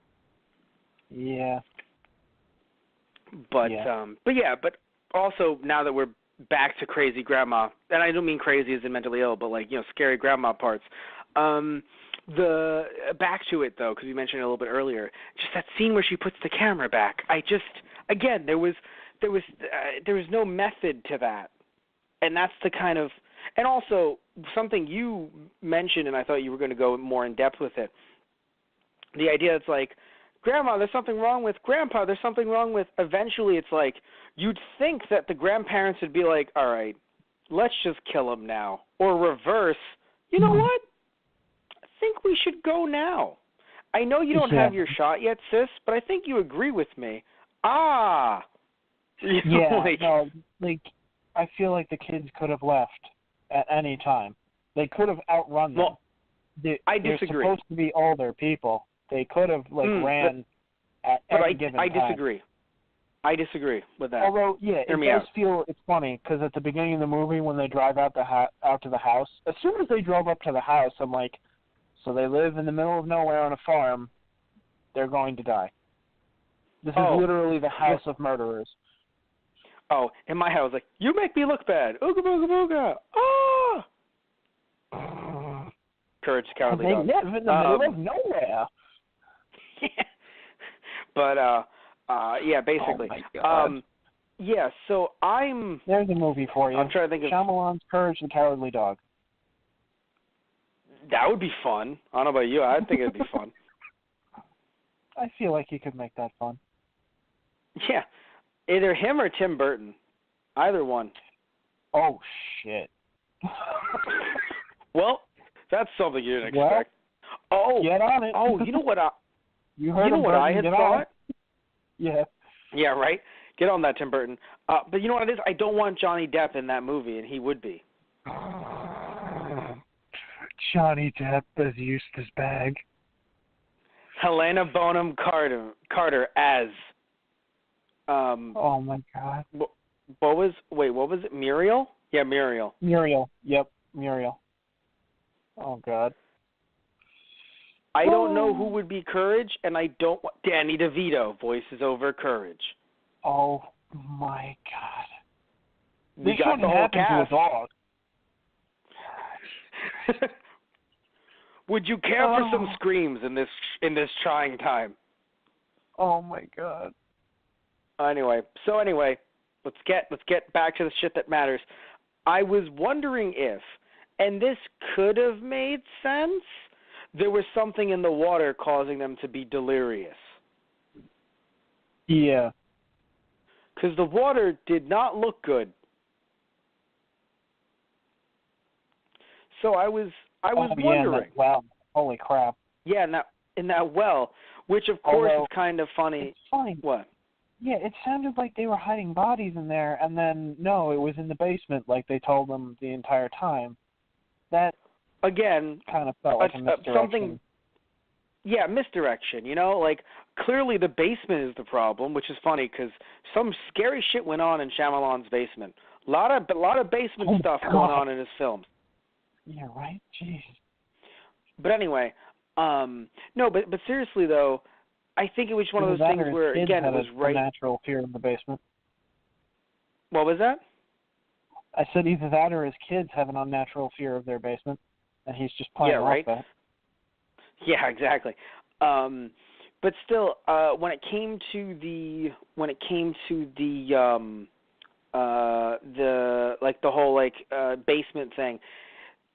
Yeah. But also, now that we're back to crazy grandma, and I don't mean crazy as in mentally ill, but, like, scary grandma parts, the back to it, though, because we mentioned it a little bit earlier, just that scene where she puts the camera back, again, there was no method to that, and that's the kind of And also, something you mentioned, and I thought you were going to go more in depth with it, the idea it's like, Grandma, there's something wrong with Grandpa, there's something wrong with, eventually it's like, you'd think that the grandparents would be like, all right, let's just kill him now. Or reverse, you know what? I think we should go now. I know you don't have your shot yet, sis, but I think you agree with me. Ah! I feel like the kids could have left at any time. They could have outrun them. Well, I disagree. They're supposed to be older people. They could have ran at any given time. I disagree with that. Although, it's funny because at the beginning of the movie when they drive out to the house, as soon as they drove up to the house, I'm like, so they live in the middle of nowhere on a farm. They're going to die. This is literally the house of murderers. Oh, in my house, like, you make me look bad. Ooga booga booga. Ah! Courage, cowardly dog. They live in the middle of nowhere. But, basically. Oh, my God. So There's a movie for you. I'm trying to think of... Shyamalan's Courage the Cowardly Dog. That would be fun. I don't know about you. I think it'd be fun. I feel like you could make that fun. Yeah. Either him or Tim Burton. Either one. Oh, shit. Well, that's something you didn't expect. Get on it. Oh, you know what I had Get thought? Yeah. Yeah, right? Get on that, Tim Burton. But you know what it is? I don't want Johnny Depp in that movie, and he would be. Johnny Depp as Eustace Bag. Helena Bonham Carter as... oh, my God. What was it? Muriel? Yeah, Muriel. Muriel. Yep, Muriel. Oh, God. I don't know who would be Courage, and I don't want... Danny DeVito voices over Courage. Oh, my God. We got the whole cast. To a dog. Would you care for some screams in this trying time? Oh, my God. Anyway, let's get back to the shit that matters. I was wondering if, and this could have made sense, there was something in the water causing them to be delirious. Yeah. Because the water did not look good. So I was wondering. Wow. Holy crap. Yeah, in that well, which of course is kind of funny. It's funny. What? Yeah, it sounded like they were hiding bodies in there, and then, no, it was in the basement like they told them the entire time. That, again, kind of felt like a misdirection. Something, yeah, misdirection, like, clearly the basement is the problem, which is funny because some scary shit went on in Shyamalan's basement. A lot of basement stuff going on in his films. Yeah, right? Jeez. But anyway, no, but seriously, though, I think it was one of those things where, again, it was right... natural fear in the basement. What was that? I said either that or his kids have an unnatural fear of their basement, and he's just playing off that. Yeah, exactly. But still, when it came to the whole basement thing,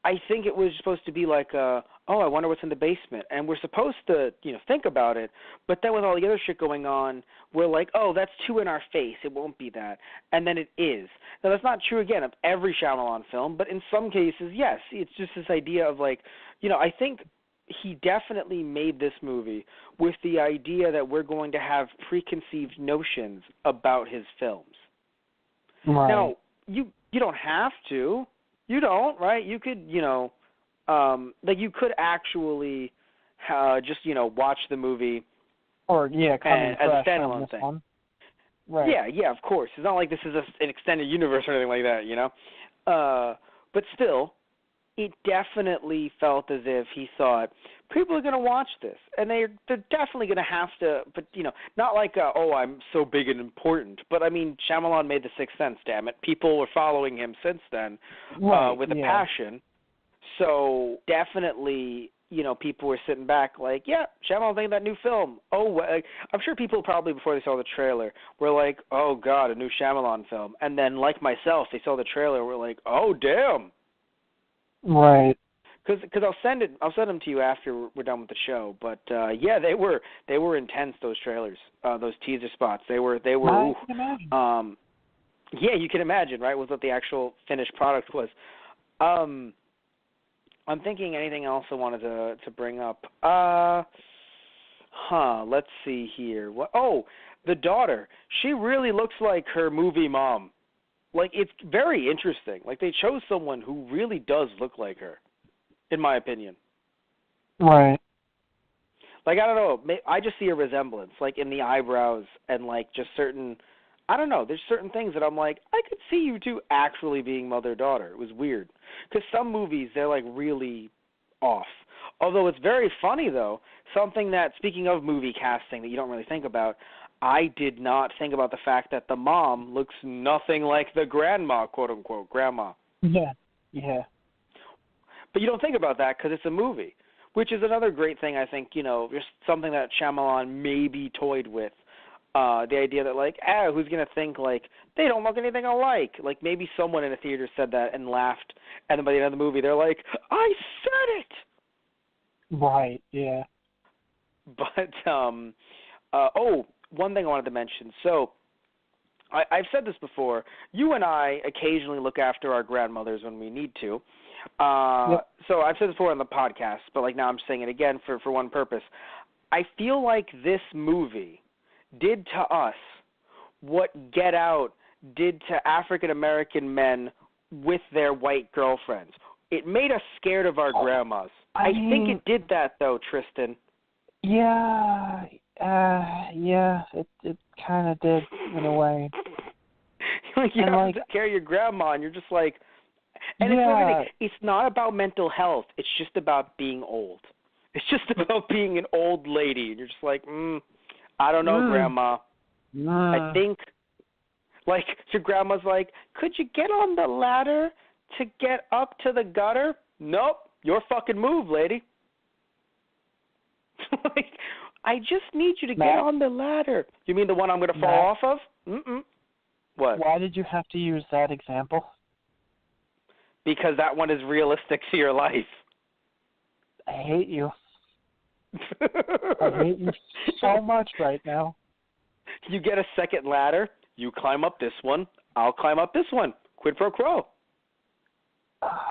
I think it was supposed to be like, I wonder what's in the basement. And we're supposed to, think about it. But then with all the other shit going on, we're like, oh, that's too in our face. It won't be that. And then it is. Now, that's not true, again, of every Shyamalan film. But in some cases, yes. It's just this idea of I think he definitely made this movie with the idea that we're going to have preconceived notions about his films. Right. Now, you don't have to. You don't, right? You could, you could actually just, watch the movie or come as a standalone thing. One. Right. Yeah, of course. It's not like this is an extended universe or anything like that, But still, it definitely felt as if he thought people are going to watch this, and they're definitely going to have to. But not like I'm so big and important. But I mean, Shyamalan made The Sixth Sense. Damn it, people were following him since then with a passion. So definitely, people were sitting back like, yeah, Shyamalan's making that new film. Oh, I'm sure people probably before they saw the trailer were like, oh God, a new Shyamalan film. And then, like myself, they saw the trailer, were like, oh damn. Right. Because I'll send them to you after we're done with the show. But yeah, they were intense, those trailers, those teaser spots. They were. I can imagine. Yeah, you can imagine, right? Was what the actual finished product was. I'm thinking anything else I wanted to bring up. Let's see here. What? Oh, the daughter. She really looks like her movie mom. Like, it's very interesting. Like, they chose someone who really does look like her, in my opinion. Right. Like, I don't know. I just see a resemblance, like, in the eyebrows and, like, just certain, I don't know. There's certain things that I'm like, I could see you two actually being mother-daughter. It was weird. Because some movies, they're, like, really off. Although it's very funny, though, something that, speaking of movie casting that you don't really think about, I did not think about the fact that the mom looks nothing like the grandma, quote-unquote, grandma. Yeah. Yeah. But you don't think about that because it's a movie, which is another great thing, I think, just something that Shyamalan maybe toyed with. The idea that, like, who's going to think, like, they don't look anything alike? Like, maybe someone in a theater said that and laughed, and then by the end of the movie, they're like, I said it! Right, yeah. But, one thing I wanted to mention. So, I've said this before. You and I occasionally look after our grandmothers when we need to. Yep. So I've said this before on the podcast, but like now I'm saying it again for one purpose. I feel like this movie did to us what Get Out did to African American men with their white girlfriends. It made us scared of our grandmas. I think it did that though, Tristan. Yeah, yeah, it kind of did in a way. Like you have to take care of your grandma, and you're just like, and it's not about mental health. It's just about being old. It's just about being an old lady, and you're just like, I don't know, Grandma. I think, like, your grandma's like, could you get on the ladder to get up to the gutter? Nope, your fucking move, lady. Like, I just need you to get on the ladder. You mean the one I'm going to fall off of? What? Why did you have to use that example? Because that one is realistic to your life. I hate you. I hate you so much right now. You get a second ladder. You climb up this one. I'll climb up this one. Quid pro quo. Oh,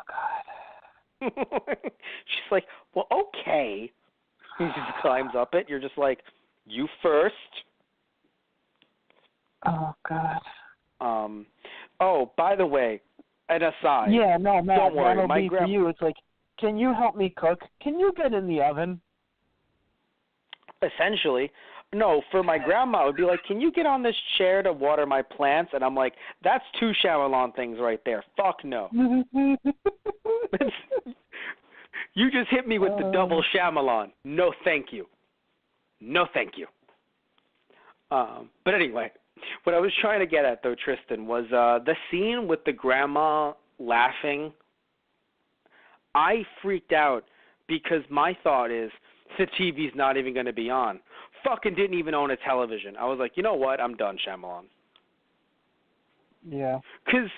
God. She's like, well, okay. He just climbs up it. You're just like, you first. Oh, God. Oh, by the way, an aside. Yeah, no, Matt, don't worry. that'll be for you. It's like, can you help me cook? Can you get in the oven? Essentially. No, for my grandma, it would be like, can you get on this chair to water my plants? And I'm like, that's two Shyamalan things right there. Fuck no. You just hit me with the double Shyamalan. No, thank you. No, thank you. But anyway, what I was trying to get at, though, Tristan, was the scene with the grandma laughing. I freaked out because my thought is the TV's not even going to be on. Fucking didn't even own a television. I was like, you know what? I'm done, Shyamalan. Yeah. Because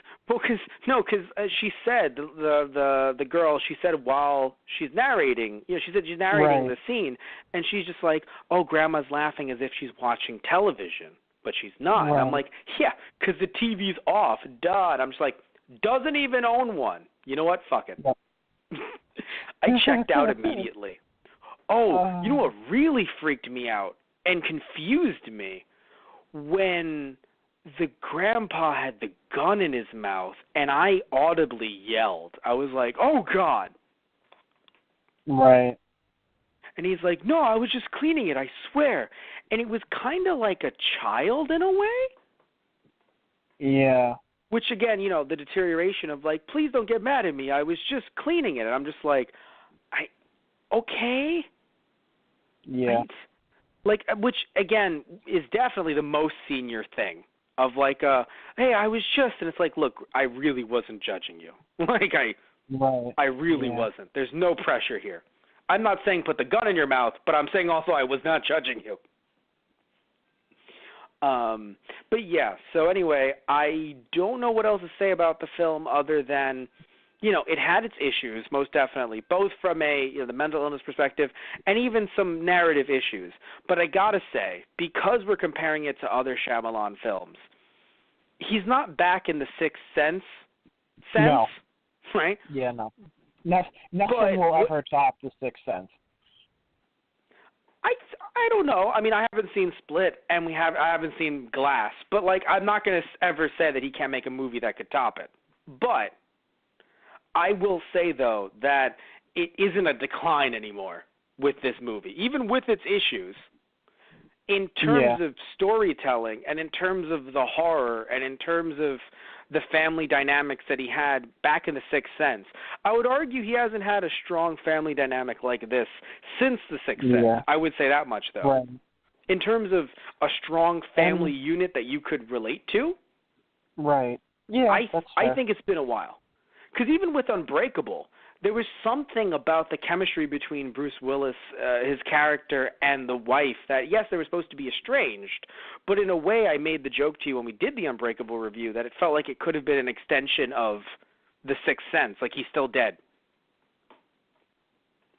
she said, the girl, she said while she's narrating, she said she's narrating the scene, and she's just like, oh, grandma's laughing as if she's watching television, but she's not. Right. And I'm like, yeah, because the TV's off, duh. And I'm just like, doesn't even own one. You know what? Fuck it. Yep. I checked out immediately. Oh, you know what really freaked me out and confused me? When the grandpa had the gun in his mouth, and I audibly yelled. I was like, oh, God. Right. And he's like, no, I was just cleaning it, I swear. And it was kind of like a child in a way. Yeah. Which, again, the deterioration of, like, please don't get mad at me. I was just cleaning it. And I'm just like, okay. Yeah. Like, which, again, is definitely the most senior thing. Of like, hey, I was just, and it's like, look, I really wasn't judging you. Like, I really wasn't. There's no pressure here. I'm not saying put the gun in your mouth, but I'm saying also I was not judging you. But yeah, so anyway, I don't know what else to say about the film other than it had its issues, most definitely, both from a the mental illness perspective and even some narrative issues. But I gotta say, because we're comparing it to other Shyamalan films, he's not back in the Sixth Sense, No. right? Yeah, no. Nothing will ever top The Sixth Sense. I don't know. I mean, I haven't seen Split, and I haven't seen Glass, but like I'm not going to ever say that he can't make a movie that could top it. But I will say though that it isn't a decline anymore with this movie, even with its issues. In terms of storytelling, and in terms of the horror, and in terms of the family dynamics that he had back in The Sixth Sense, I would argue he hasn't had a strong family dynamic like this since The Sixth Sense. I would say that much, though. Right. In terms of a strong family unit that you could relate to, right? Yeah, that's fair. I think it's been a while. Because even with Unbreakable, there was something about the chemistry between Bruce Willis, his character, and the wife that, yes, they were supposed to be estranged, but in a way I made the joke to you when we did the Unbreakable review that it felt like it could have been an extension of The Sixth Sense, like he's still dead.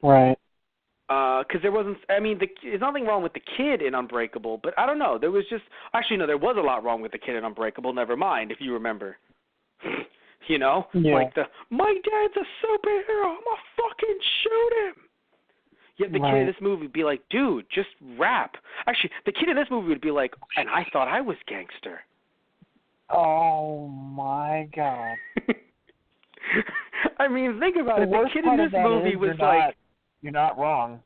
Right. Because there wasn't, I mean, there's nothing wrong with the kid in Unbreakable, but I don't know, there was just, actually no, there was a lot wrong with the kid in Unbreakable, never mind, if you remember. Like my dad's a superhero, I'm gonna fucking shoot him. Yet the kid in this movie would be like, dude, just rap. Actually, the kid in this movie would be like, and I thought I was gangster. Oh my God. I mean, think about it. The kid in this movie was like, you're not wrong.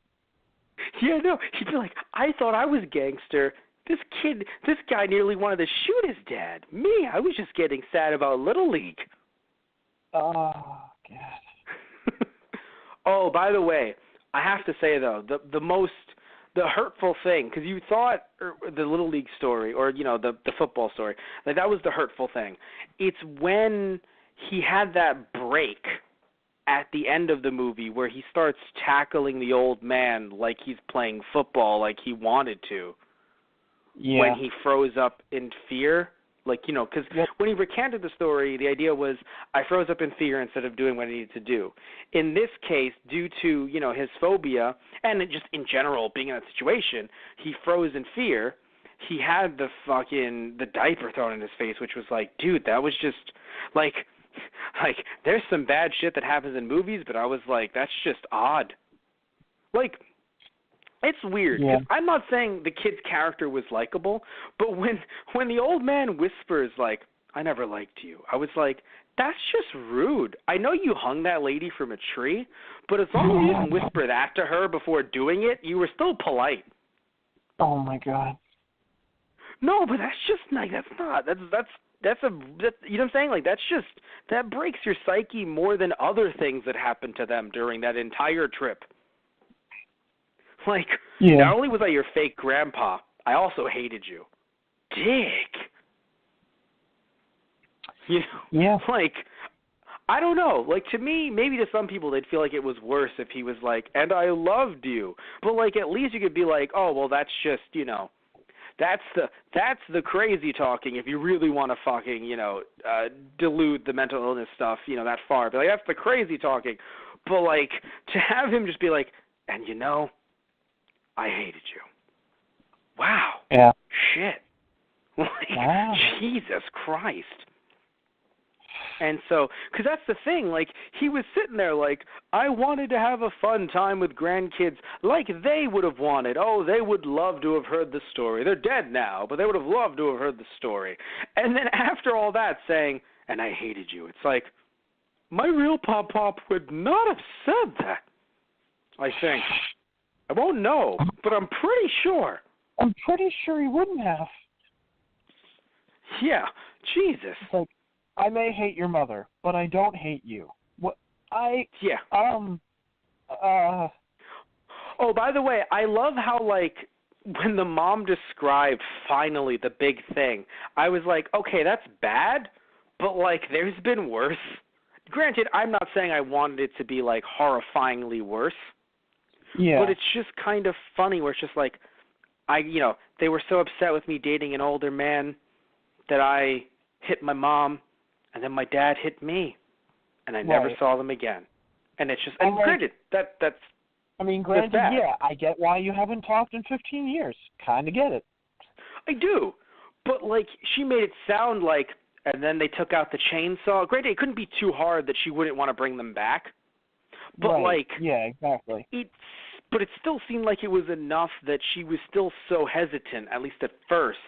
Yeah, no, he'd be like, I thought I was gangster. This guy nearly wanted to shoot his dad. Me, I was just getting sad about Little League. Oh, God. Oh, by the way, I have to say, though, the hurtful thing, because you thought the Little League story, or, the football story, like that was the hurtful thing. It's when he had that break at the end of the movie where he starts tackling the old man like he's playing football like he wanted to. Yeah. When he froze up in fear. Like, because when he recanted the story, the idea was, I froze up in fear instead of doing what I needed to do. In this case, due to, his phobia, and just in general being in that situation, he froze in fear. He had the diaper thrown in his face, which was like, dude, that was just, like, there's some bad shit that happens in movies, but I was like, that's just odd. Like, it's weird, because I'm not saying the kid's character was likable, but when the old man whispers, like, I never liked you, I was like, that's just rude. I know you hung that lady from a tree, but as long as you didn't whisper that to her before doing it, you were still polite. Oh, my God. No, but that's just, like, you know what I'm saying? Like, that breaks your psyche more than other things that happened to them during that entire trip. Like, not only was I your fake grandpa, I also hated you. Dick. Like, I don't know. Like, to me, maybe to some people, they'd feel like it was worse if he was like, and I loved you. But, like, at least you could be like, oh, well, that's just, that's the crazy talking if you really want to fucking, delude the mental illness stuff, that far. But, like, that's the crazy talking. But, like, to have him just be like, and I hated you. Wow. Yeah. Shit. Like, wow. Jesus Christ. And so, because that's the thing, like, he was sitting there like, I wanted to have a fun time with grandkids like they would have wanted. Oh, they would love to have heard the story. They're dead now, but they would have loved to have heard the story. And then after all that saying, and I hated you, it's like, my real pop-pop would not have said that, I think. I won't know, but I'm pretty sure. I'm pretty sure he wouldn't have. Yeah, Jesus. It's like, I may hate your mother, but I don't hate you. What? Yeah. Oh, by the way, I love how, like, when the mom described finally the big thing, I was like, okay, that's bad, but, like, there's been worse. Granted, I'm not saying I wanted it to be, like, horrifyingly worse. Yeah. But it's just kind of funny where it's just like, they were so upset with me dating an older man that I hit my mom, and then my dad hit me. and I never Right. saw them again. And it's just, And, and like, granted, that's granted, bad. yeah, I get why you haven't talked in 15 years. Kind of get it. I do. But, like, she made it sound like, and then they took out the chainsaw. Granted, it couldn't be too hard that she wouldn't want to bring them back. But, right. like, Yeah, exactly. but it still seemed like it was enough that she was still so hesitant, at least at first.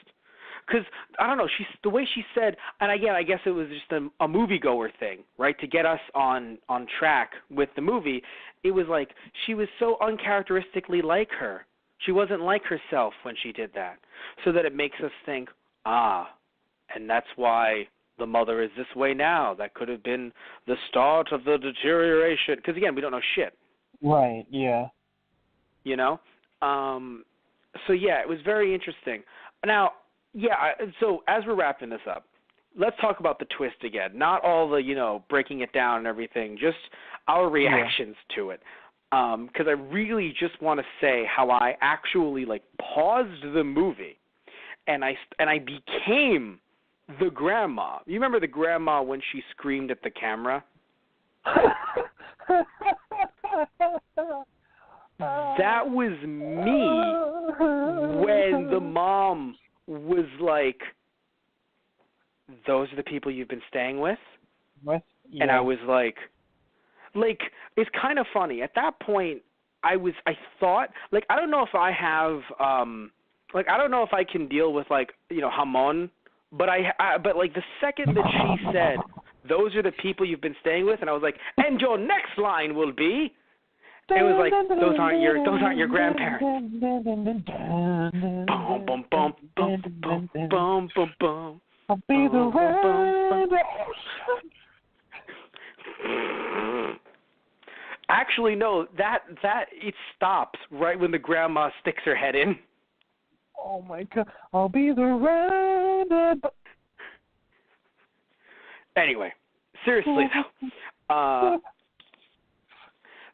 Because, I don't know, the way she said, and again, I guess it was just a moviegoer thing, right, to get us on track with the movie. It was like she was so uncharacteristically like her. She wasn't like herself when she did that. So that it makes us think, and that's why the mother is this way now. That could have been the start of the deterioration. Because, again, we don't know shit. Right, yeah. You know? So, yeah, it was very interesting. Now, yeah, so as we're wrapping this up, let's talk about the twist again. Not all the, breaking it down and everything, just our reactions to it. Because I really just want to say how I actually, paused the movie and I became the grandma. You remember the grandma when she screamed at the camera? That was me when the mom was like, those are the people you've been staying with? Yeah. And I was like, it's kind of funny. At that point, I thought, I don't know if I have, I don't know if I can deal with, hamon, but but the second that she said, those are the people you've been staying with, and I was like, and your next line will be, it was like, those aren't your grandparents. Bum, bum, bum, bum, bum, bum, bum, bum. I'll be the one. Actually, no, that it stops right when the grandma sticks her head in. Oh my God! I'll be the one. Anyway, seriously though,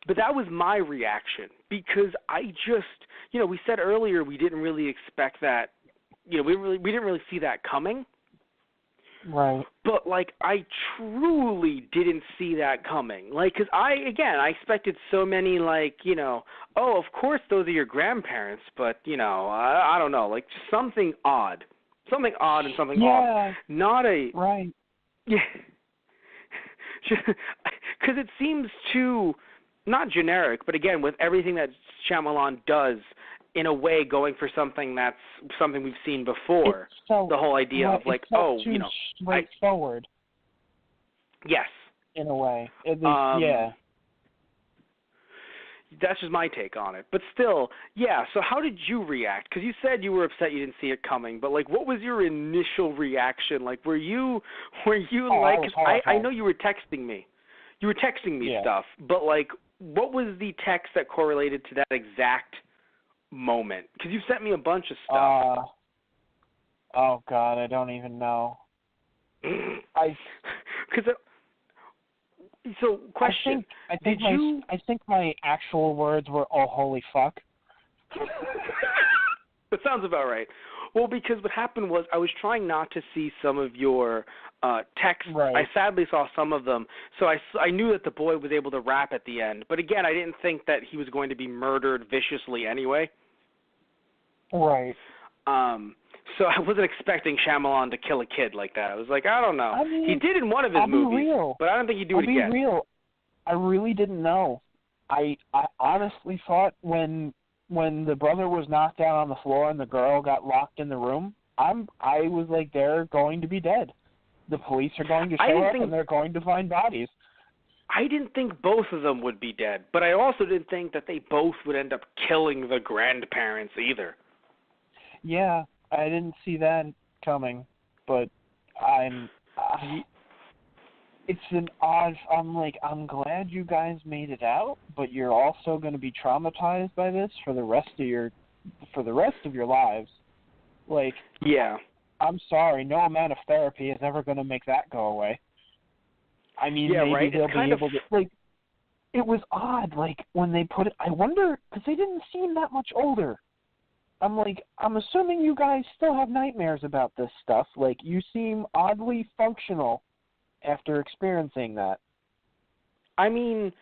but that was my reaction because I just, we said earlier we didn't really expect that, we didn't really see that coming. Right. But, I truly didn't see that coming. Because I expected so many, oh, of course those are your grandparents, but, I don't know, just something odd. Something odd and something off. Not a... Right. Yeah. Because it seems too, not generic, but again, with everything that Shyamalan does, in a way going for something that's something we've seen before. The whole idea of straightforward. Yes. In a way. Yeah. That's just my take on it. But still, yeah, so how did you react? Because you said you were upset you didn't see it coming, but what was your initial reaction? Were you I know you were texting me. You were texting me stuff, but what was the text that correlated to that exact moment? Because you sent me a bunch of stuff. Oh God, I don't even know. So, question. I think my actual words were, "Oh, holy fuck." That sounds about right. Well, because what happened was I was trying not to see some of your texts. Right. I sadly saw some of them, so I knew that the boy was able to rap at the end. But again, I didn't think that he was going to be murdered viciously anyway. Right. So I wasn't expecting Shyamalan to kill a kid like that. I was like, I don't know. I mean, he did in one of his movies, but I don't think he'd do it again. I'll be real. I really didn't know. I honestly thought when the brother was knocked down on the floor and the girl got locked in the room, I was like, they're going to be dead. The police are going to show up and they're going to find bodies. I didn't think both of them would be dead, but I also didn't think that they both would end up killing the grandparents either. Yeah, I didn't see that coming, but it's an odd. I'm glad you guys made it out, but you're also going to be traumatized by this for the rest of your lives. Yeah. I'm sorry, no amount of therapy is ever going to make that go away. I mean, maybe they'll be able to. It was odd, when they put it. I wonder, because they didn't seem that much older. I'm assuming you guys still have nightmares about this stuff. You seem oddly functional after experiencing that. I mean,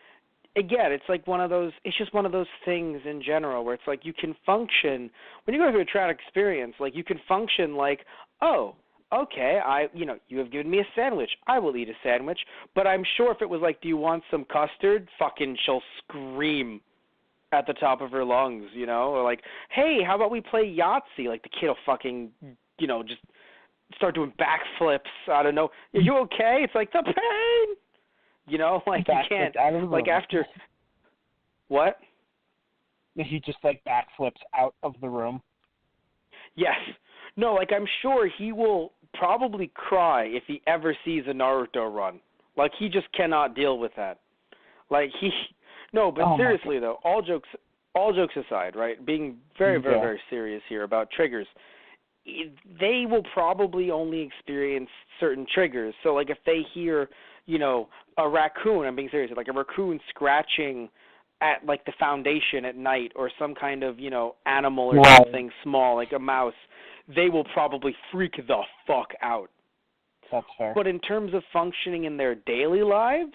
again, it's like it's just one of those things in general where it's like you can function, when you go through a traumatic experience, like you can function like, oh, okay, you have given me a sandwich. I will eat a sandwich. But I'm sure if it was like, do you want some custard? Fucking she'll scream at the top of her lungs, or like, hey, how about we play Yahtzee? Like the kid will fucking, just start doing backflips. I don't know. Are you okay? It's like the pain. Like you can't. Like after. What? He just like backflips out of the room. Yes. No, like I'm sure he will probably cry if he ever sees a Naruto run. Like he just cannot deal with that. Like no, but seriously though, all jokes aside, right? Being very, very, very serious here about triggers, they will probably only experience certain triggers. So like if they hear, a raccoon, I'm being serious, like a raccoon scratching at like the foundation at night or some kind of, animal or something small, like a mouse, they will probably freak the fuck out. That's fair. But in terms of functioning in their daily lives,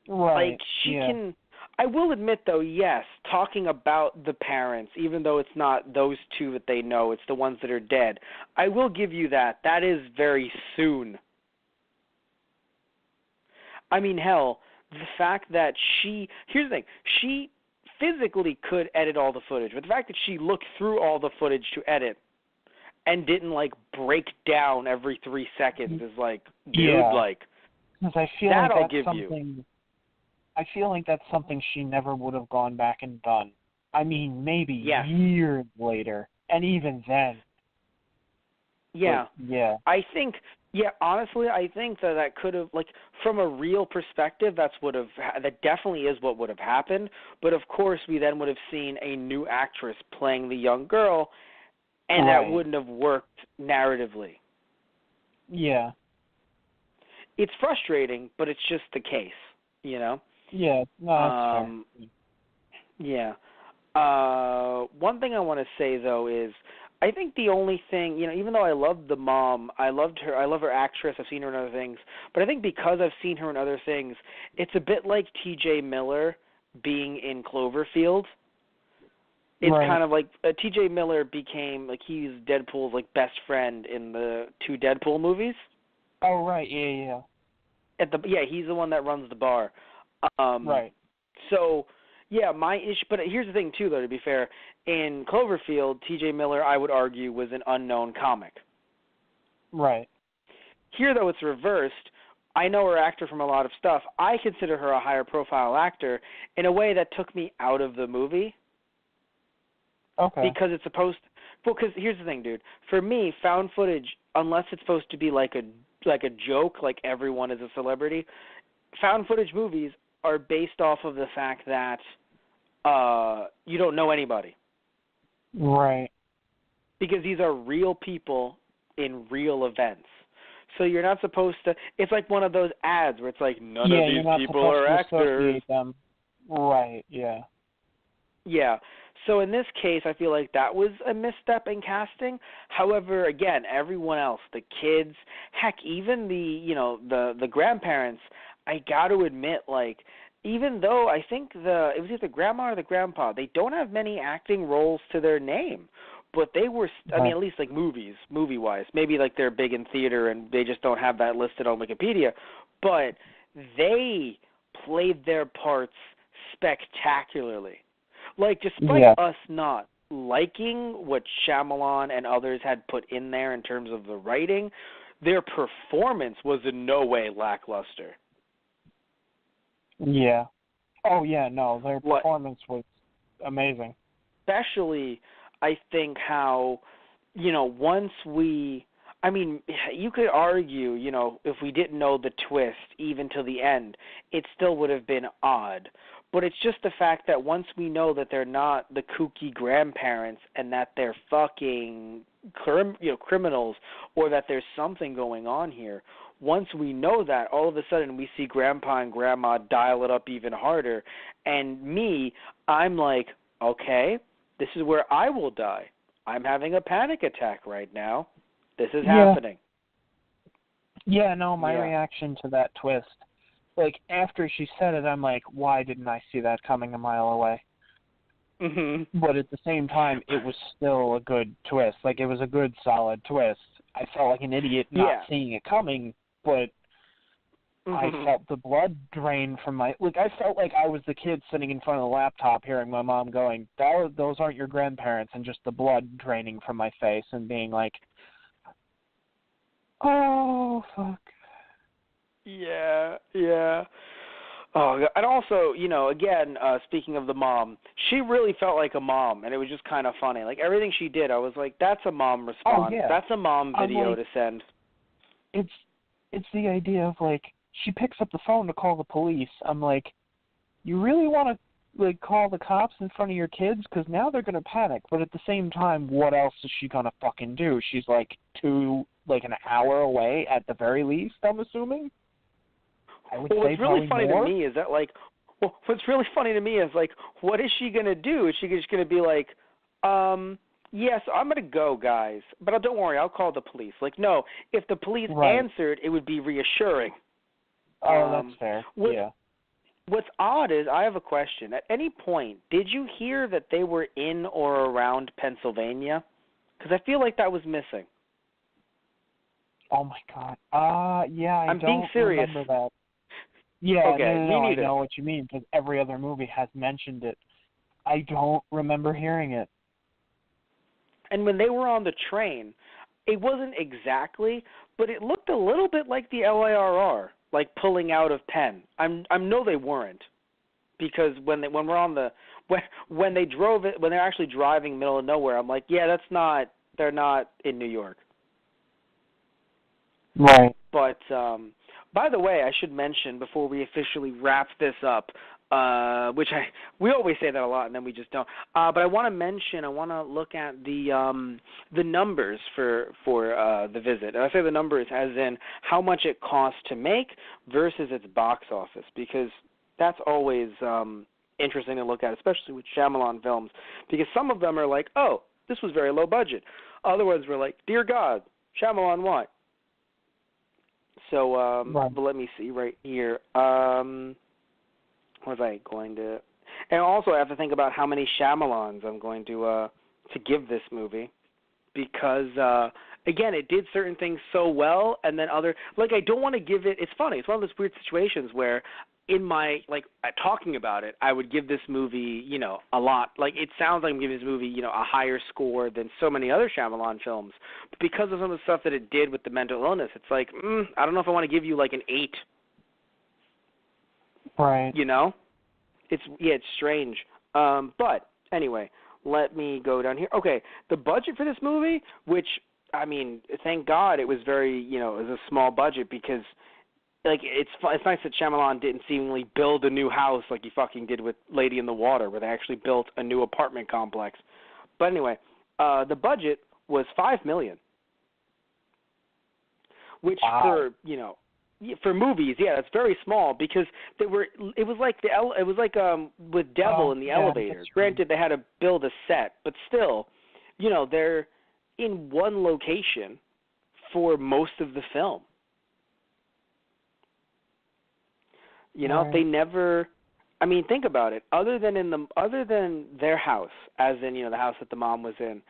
like she can. I will admit, though, yes, talking about the parents, even though it's not those two that they know, it's the ones that are dead, I will give you that. That is very soon. I mean, hell, the fact that here's the thing, she physically could edit all the footage, but the fact that she looked through all the footage to edit and didn't, like, break down every 3 seconds is like, dude, like, I feel that like I'll give you. I feel like that's something she never would have gone back and done. I mean, maybe years later, and even then. Yeah. But, yeah. Honestly, I think that could have, like, from a real perspective, that definitely is what would have happened. But, of course, we then would have seen a new actress playing the young girl, and that wouldn't have worked narratively. Yeah. It's frustrating, but it's just the case, Yeah, no, that's fair. Yeah. One thing I want to say, though, is I think the only thing, even though I loved the mom, I love her actress, I've seen her in other things, but I think because I've seen her in other things, it's a bit like T.J. Miller being in Cloverfield. It's kind of like T.J. Miller became, like, he's Deadpool's, like, best friend in the 2 Deadpool movies. Oh, right, yeah. He's the one that runs the bar. Right. So, my issue, but here's the thing, too, though, to be fair. In Cloverfield, T.J. Miller, I would argue, was an unknown comic. Right. Here, though, it's reversed. I know her actor from a lot of stuff. I consider her a higher profile actor in a way that took me out of the movie. Okay. Because it's supposed to, because here's the thing, dude. For me, found footage, unless it's supposed to be like a joke, like everyone is a celebrity, found footage movies are based off of the fact that you don't know anybody. Right. Because these are real people in real events. So you're not supposed to, it's like one of those ads where it's like, none of these people are actors. Them. Right, yeah. Yeah. So in this case, I feel like that was a misstep in casting. However, again, everyone else, the kids, heck, even the grandparents, I got to admit, like, even though I think it was either the grandma or the grandpa, they don't have many acting roles to their name. But they were, I mean, at least like movie-wise. Maybe like they're big in theater and they just don't have that listed on Wikipedia. But they played their parts spectacularly. Like, despite us not liking what Shyamalan and others had put in there in terms of the writing, their performance was in no way lackluster. Yeah. Oh, yeah, no, their performance was amazing. Especially, I think how, once I mean, you could argue, if we didn't know the twist even to the end, it still would have been odd. But it's just the fact that once we know that they're not the kooky grandparents and that they're fucking criminals, or that there's something going on here, once we know that, all of a sudden we see Grandpa and Grandma dial it up even harder. And I'm like, okay, this is where I will die. I'm having a panic attack right now. This is happening. Yeah, no, my reaction to that twist like, after she said it, I'm like, why didn't I see that coming a mile away? Mm-hmm. But at the same time, it was still a good twist. Like, it was a good, solid twist. I felt like an idiot not seeing it coming, but I felt the blood drain from my... Like, I felt like I was the kid sitting in front of the laptop hearing my mom going, those aren't your grandparents, and just the blood draining from my face and being like, oh, fuck. Yeah. Oh, and also, again, speaking of the mom, she really felt like a mom, and it was just kind of funny. Like, everything she did, I was like, that's a mom response. Oh, yeah. That's a mom video to send. It's the idea of, like, she picks up the phone to call the police. I'm like, you really want to, like, call the cops in front of your kids? Because now they're going to panic. But at the same time, what else is she going to fucking do? She's, like, an hour away at the very least, I'm assuming? What's really funny to me is that, like, what is she going to do? Is she just going to be like, yes, I'm going to go, guys, but don't worry, I'll call the police. Like, no, if the police answered, it would be reassuring. Oh, that's fair. Yeah. What's odd is, I have a question. At any point, did you hear that they were in or around Pennsylvania? Because I feel like that was missing. Oh, my God. Yeah, I I'm don't being serious. remember that. Yeah, okay, no, I know what you mean, because every other movie has mentioned it. I don't remember hearing it. And when they were on the train, it wasn't exactly, but it looked a little bit like the LIRR, like pulling out of Penn. I know they weren't, because when they drove it, when they're actually driving middle of nowhere, I'm like, yeah, they're not in New York. Right. But by the way, I should mention before we officially wrap this up, we always say that a lot and then we just don't. But I want to look at the numbers for the visit. And I say the numbers as in how much it costs to make versus its box office, because that's always interesting to look at, especially with Shyamalan films, because some of them are like, oh, this was very low budget. Other ones were like, dear God, Shyamalan what? So, but let me see right here. Was I going to? And also, I have to think about how many Shyamalans I'm going to give this movie, because again, it did certain things so well, and then I don't want to give it. It's funny. It's one of those weird situations where, in my talking about it, I would give this movie, a lot. Like, it sounds like I'm giving this movie, a higher score than so many other Shyamalan films. But because of some of the stuff that it did with the mental illness, it's like, I don't know if I want to give you an 8. Right. It's strange. But anyway, let me go down here. Okay, the budget for this movie, which, I mean, thank God it was very, it was a small budget, because it's nice that Shyamalan didn't seemingly build a new house like he fucking did with Lady in the Water, where they actually built a new apartment complex. But anyway, the budget was $5 million, which for movies, that's very small, because it was like with Devil in the elevator. Granted, they had to build a set, but still, they're in one location for most of the film. They never. I mean, think about it. Other than their house, as in the house that the mom was in,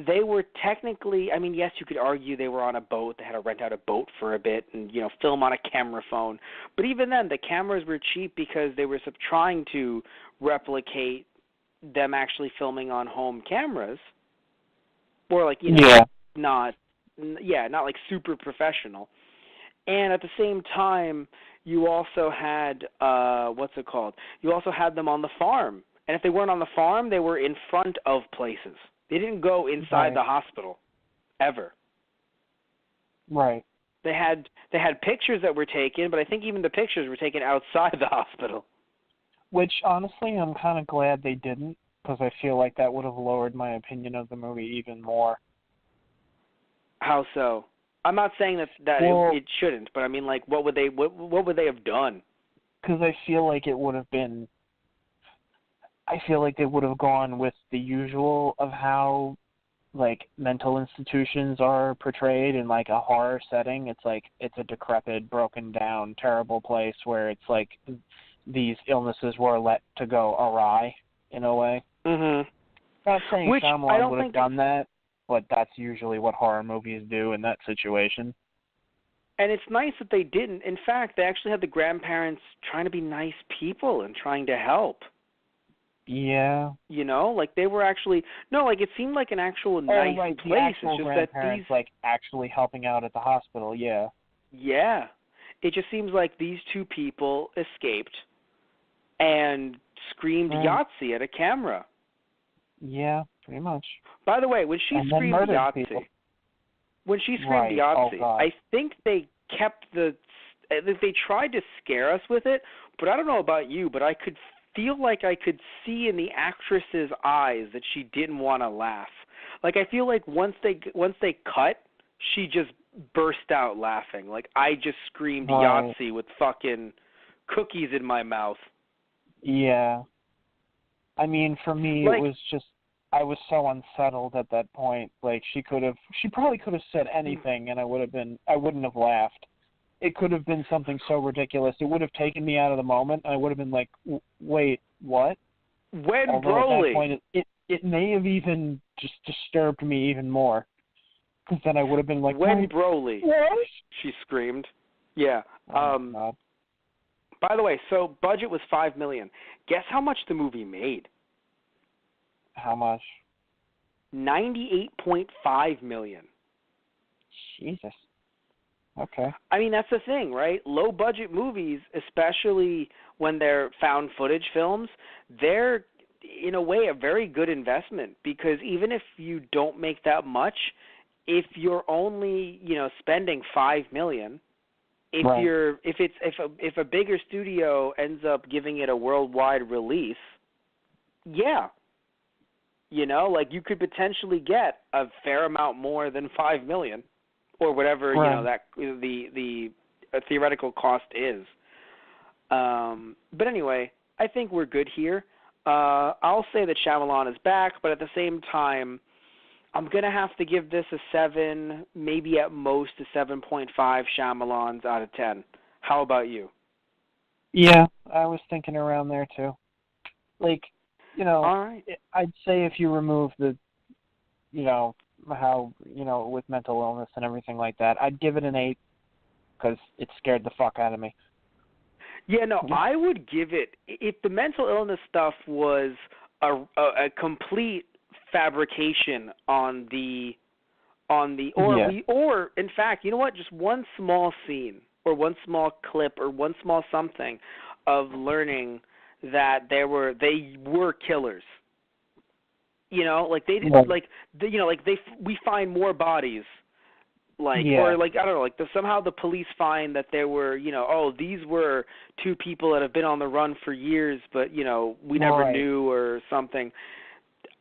they were technically. I mean, yes, you could argue they were on a boat. They had to rent out a boat for a bit and film on a camera phone. But even then, the cameras were cheap because they were trying to replicate them actually filming on home cameras, or not like super professional. And at the same time, you also had, You also had them on the farm. And if they weren't on the farm, they were in front of places. They didn't go inside the hospital, ever. Right. They had pictures that were taken, but I think even the pictures were taken outside the hospital. Which, honestly, I'm kind of glad they didn't, because I feel like that would have lowered my opinion of the movie even more. How so? I'm not saying that it shouldn't, but I mean, what would they have done? Because I feel like it would have been. I feel like they would have gone with the usual of how, like mental institutions are portrayed in like a horror setting. It's like it's a decrepit, broken down, terrible place where it's like these illnesses were let to go awry in a way. Mhm. Not saying Which I Shyamalan don't would have think, done that, but that's usually what horror movies do in that situation. and it's nice that they didn't. In fact, they actually had the grandparents trying to be nice people and trying to help. Yeah. You know, like they were actually no, like it seemed like an actual nice right, the place. actual It's just that grandparents these, like actually helping out at the hospital. Yeah. yeah, it just seems like these two people escaped and screamed Right. Yahtzee at a camera. Yeah, pretty much. By the way, when she And then screamed murdered Yahtzee, people. when she screamed Right. Oh, Yahtzee, God. I think they kept they tried to scare us with it, but I don't know about you, but I could feel like I could see in the actress's eyes that she didn't want to laugh. Like I feel like once they cut, she just burst out laughing. Like I just screamed Right. Yahtzee with fucking cookies in my mouth. Yeah. I mean, for me, Like, it was just, I was so unsettled at that point. Like, she probably could have said anything, and I wouldn't have laughed. It could have been something so ridiculous. It would have taken me out of the moment, and I would have been like, wait, what? when Although at Broly, that point, it may have even just disturbed me even more. Because then I would have been like, when wait, Broly, what? she screamed. Yeah. Oh, God. By the way, so budget was $5 million. Guess how much the movie made? How much? $98.5 million. Jesus. Okay. I mean, that's the thing, right? Low budget movies, especially when they're found footage films, they're in a way a very good investment, because even if you don't make that much, if you're only, spending $5 million, Right. if a bigger studio ends up giving it a worldwide release, yeah. Like you could potentially get a fair amount more than $5 million or whatever, Right. that the theoretical cost is. But anyway, I think we're good here. I'll say that Shyamalan is back, but at the same time, I'm going to have to give this a 7, maybe at most a 7.5 Shyamalans out of 10. How about you? Yeah, I was thinking around there too. Like, All right. I'd say if you remove the, how, with mental illness and everything like that, I'd give it an 8 because it scared the fuck out of me. Yeah, no, I would give it, if the mental illness stuff was a complete fabrication or in fact, you know what, just one small scene or one small clip or one small something of learning that they were killers. Like they didn't, we find more bodies, or I don't know, somehow the police find that there were, these were two people that have been on the run for years, but we never knew or something.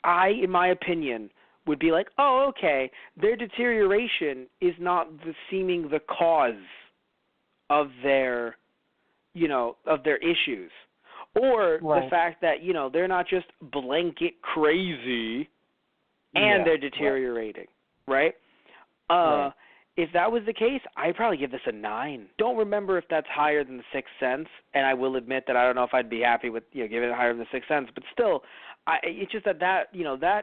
I, in my opinion, would be like, oh, okay, their deterioration is not seeming the cause of their, of their issues. Or the fact that, they're not just blanket crazy and they're deteriorating, right? If that was the case, I'd probably give this a 9. Don't remember if that's higher than The Sixth Sense, and I will admit that I don't know if I'd be happy with giving it higher than The Sixth Sense, but still, it's just that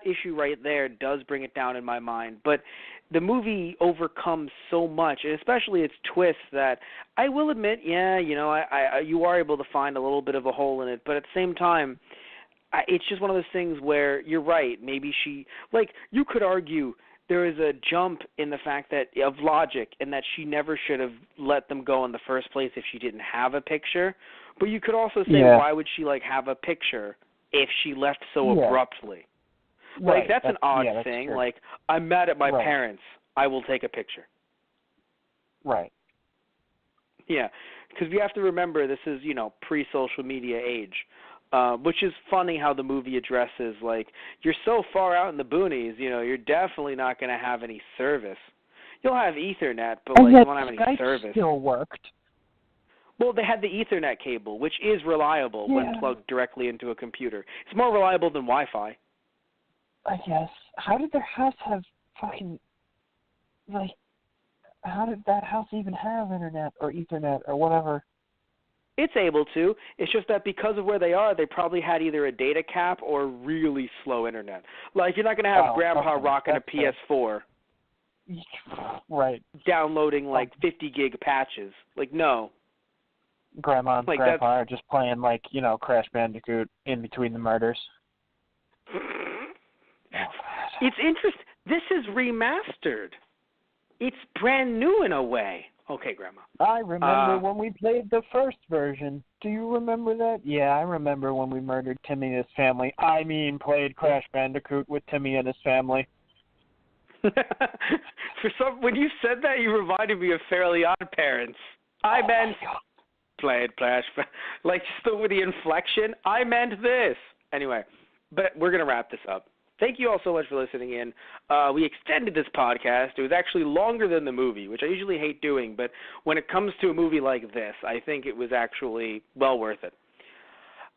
issue right there does bring it down in my mind. But the movie overcomes so much, and especially its twists, that I will admit, you are able to find a little bit of a hole in it, but at the same time, it's just one of those things where you're right. Maybe you could argue there is a jump in the fact that of logic, and that she never should have let them go in the first place if she didn't have a picture. But you could also say, why would she have a picture if she left so abruptly? That's an odd thing. True. I'm mad at my parents. I will take a picture. Right. Yeah, because we have to remember this is, pre-social media age. Which is funny how the movie addresses, you're so far out in the boonies, you're definitely not going to have any service. You'll have Ethernet, but you won't have any Skype service. Still worked. Well, they had the Ethernet cable, which is reliable when plugged directly into a computer. It's more reliable than Wi-Fi. I guess. How did their house have fucking, like, how did that house even have internet or Ethernet or whatever? It's able to. It's just that because of where they are, they probably had either a data cap or really slow internet. Like, you're not going to have Grandpa rocking a PS4. Right. Downloading, like, 50 gig patches. Like, no. Grandma and Grandpa are just playing, like, Crash Bandicoot in between the murders. It's interesting. This is remastered. It's brand new in a way. Okay, Grandma. I remember when we played the first version. Do you remember that? Yeah, I remember when we murdered Timmy and his family. I mean, played Crash Bandicoot with Timmy and his family. When you said that, you reminded me of Fairly Odd Parents. I meant played Crash, like still with the inflection. I meant this. Anyway, but we're gonna wrap this up. Thank you all so much for listening in. We extended this podcast. It was actually longer than the movie, which I usually hate doing, but when it comes to a movie like this, I think it was actually well worth it.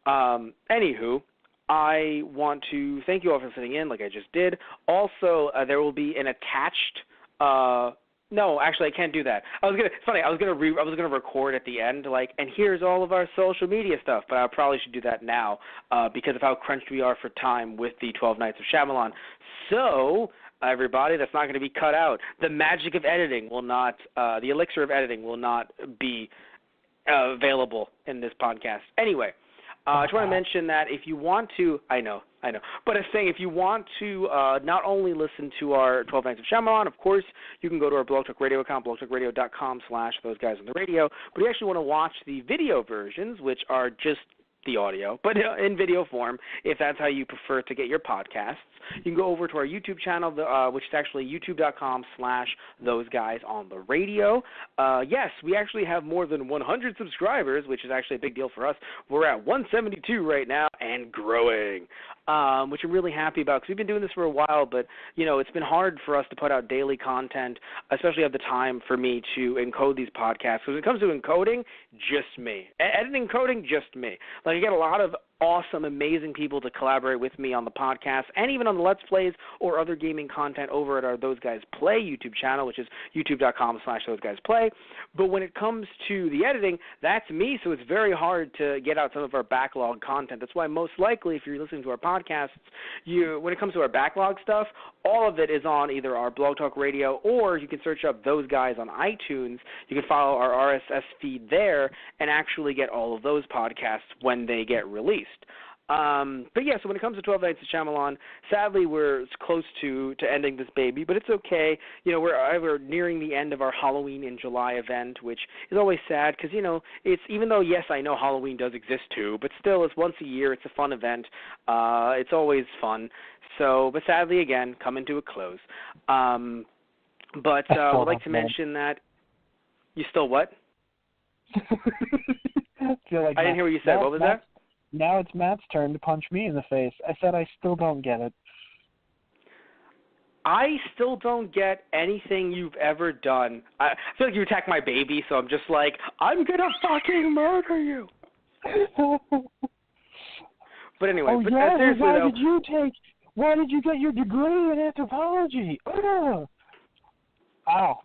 Anywho, I want to thank you all for listening in, like I just did. Also, there will be an attached. No, actually, I can't do that. It's funny. I was gonna record at the end, like, and here's all of our social media stuff, but I probably should do that now because of how crunched we are for time with the 12 Nights of Shyamalan. So, everybody, that's not going to be cut out. The magic of editing will not, the elixir of editing will not be available in this podcast. Anyway. I just want to mention that if you want to, I know, but I'm saying if you want to not only listen to our 12 Nights of Shyamalan, of course, you can go to our Blog Talk Radio account, blogtalkradio.com/thoseguysonthe-radio, but you actually want to watch the video versions, which are just the audio, but in video form, if that's how you prefer to get your podcasts. You can go over to our YouTube channel, which is actually youtube.com/thoseguysonthe-radio. Yes, we actually have more than 100 subscribers, which is actually a big deal for us. We're at 172 right now and growing, which I'm really happy about because we've been doing this for a while, but, it's been hard for us to put out daily content, especially at the time for me to encode these podcasts. Because when it comes to encoding, just me. Editing, coding, just me. Like, I get a lot of awesome, amazing people to collaborate with me on the podcast and even on the Let's Plays or other gaming content over at our Those Guys Play YouTube channel, which is youtube.com/thoseguysplay. But when it comes to the editing, that's me, so it's very hard to get out some of our backlog content. That's why most likely, if you're listening to our podcasts, when it comes to our backlog stuff, all of it is on either our Blog Talk Radio or you can search up Those Guys on iTunes. You can follow our RSS feed there and actually get all of those podcasts when they get released. But yeah, so when it comes to 12 Nights of Shyamalan, sadly we're close to ending this baby, but it's okay. We're nearing the end of our Halloween in July event, which is always sad because, it's, even though, yes, I know Halloween does exist too, but still it's once a year. It's a fun event. It's always fun. So, but sadly, again, coming to a close. But I would like to mention that you still what? I didn't hear what you said. What was that? Now it's Matt's turn to punch me in the face. I said I still don't get it. I still don't get anything you've ever done. I feel like you attacked my baby, so I'm just like, I'm going to fucking murder you. But anyway, seriously, why did you get your degree in anthropology? Oh,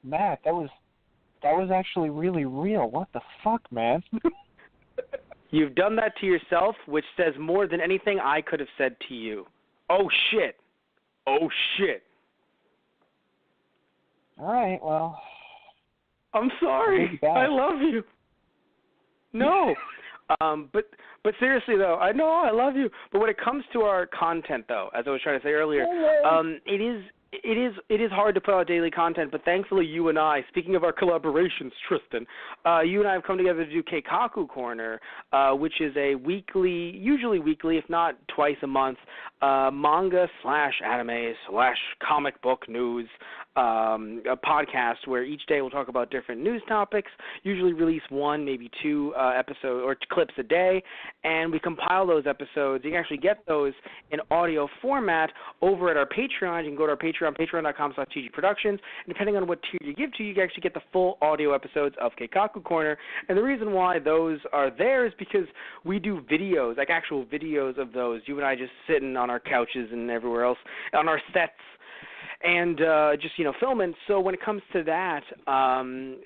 Matt, that was actually really real. What the fuck, man? You've done that to yourself, which says more than anything I could have said to you. Oh, shit. Oh, shit. All right, well. I'm sorry. I love you. No. But seriously, though, I know I love you. But when it comes to our content, though, as I was trying to say earlier, it is hard to put out daily content, but thankfully you and I, speaking of our collaborations, Tristan, you and I have come together to do Keikaku Corner, which is a usually weekly, if not twice a month, manga/anime/comic book news a podcast where each day we'll talk about different news topics, usually release one, maybe two episodes or clips a day, and we compile those episodes. You can actually get those in audio format over at our Patreon. You can go to our Patreon, patreon.com/TGProductions, and depending on what tier you give to, you can actually get the full audio episodes of Keikaku Corner. And the reason why those are there is because we do videos, like actual videos of those, you and I just sitting on our couches and everywhere else, on our sets, and just, filming. So when it comes to that,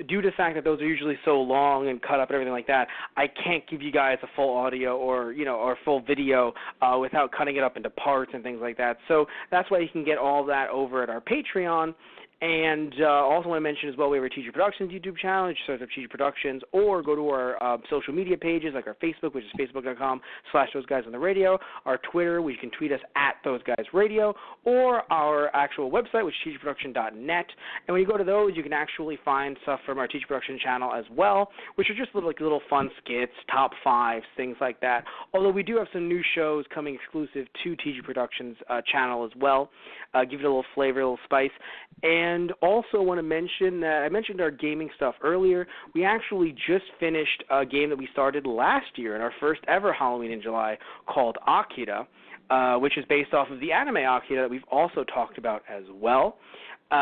due to the fact that those are usually so long and cut up and everything like that, I can't give you guys a full audio or full video without cutting it up into parts and things like that. So that's why you can get all that over at our Patreon. And also want to mention as well, we have our TG Productions YouTube channel. Just search up TG Productions, or go to our social media pages, like our Facebook, which is facebook.com/ThoseGuysOnTheRadio, our Twitter, where you can tweet us at ThoseGuysRadio, or our actual website, which is TGProduction.net. And when you go to those, you can actually find stuff from our TG Production channel as well, which are just little fun skits, top fives, things like that. Although we do have some new shows coming exclusive to TG Productions channel as well. Give it a little flavor, a little spice. And also want to mention that I mentioned our gaming stuff earlier. We actually just finished a game that we started last year in our first ever Halloween in July called Akira, which is based off of the anime Akira that we've also talked about as well. We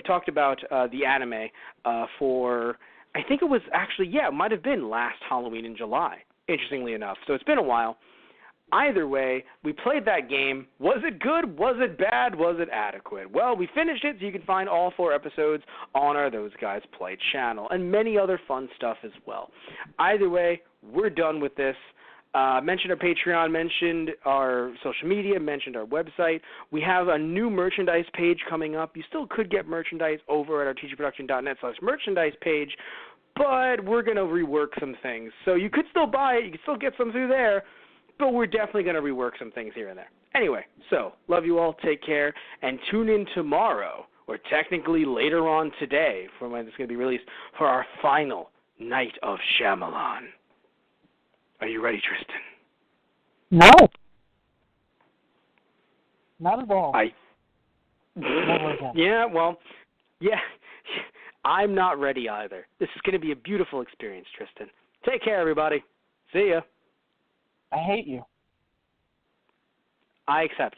talked about the anime for, I think it was actually, it might have been last Halloween in July, interestingly enough. So it's been a while. Either way, we played that game. Was it good? Was it bad? Was it adequate? Well, we finished it, so you can find all 4 episodes on our Those Guys Play channel, and many other fun stuff as well. Either way, we're done with this. Mentioned our Patreon, mentioned our social media, mentioned our website. We have a new merchandise page coming up. You still could get merchandise over at our tgproduction.net/merchandise page, but we're going to rework some things. So you could still buy it. You can still get some through there. But we're definitely going to rework some things here and there. Anyway, so love you all. Take care. And tune in tomorrow, or technically later on today, for when it's going to be released, for our final Night of Shyamalan. Are you ready, Tristan? No. Not at all. Never again. Yeah. I'm not ready either. This is going to be a beautiful experience, Tristan. Take care, everybody. See ya. I hate you. I accept.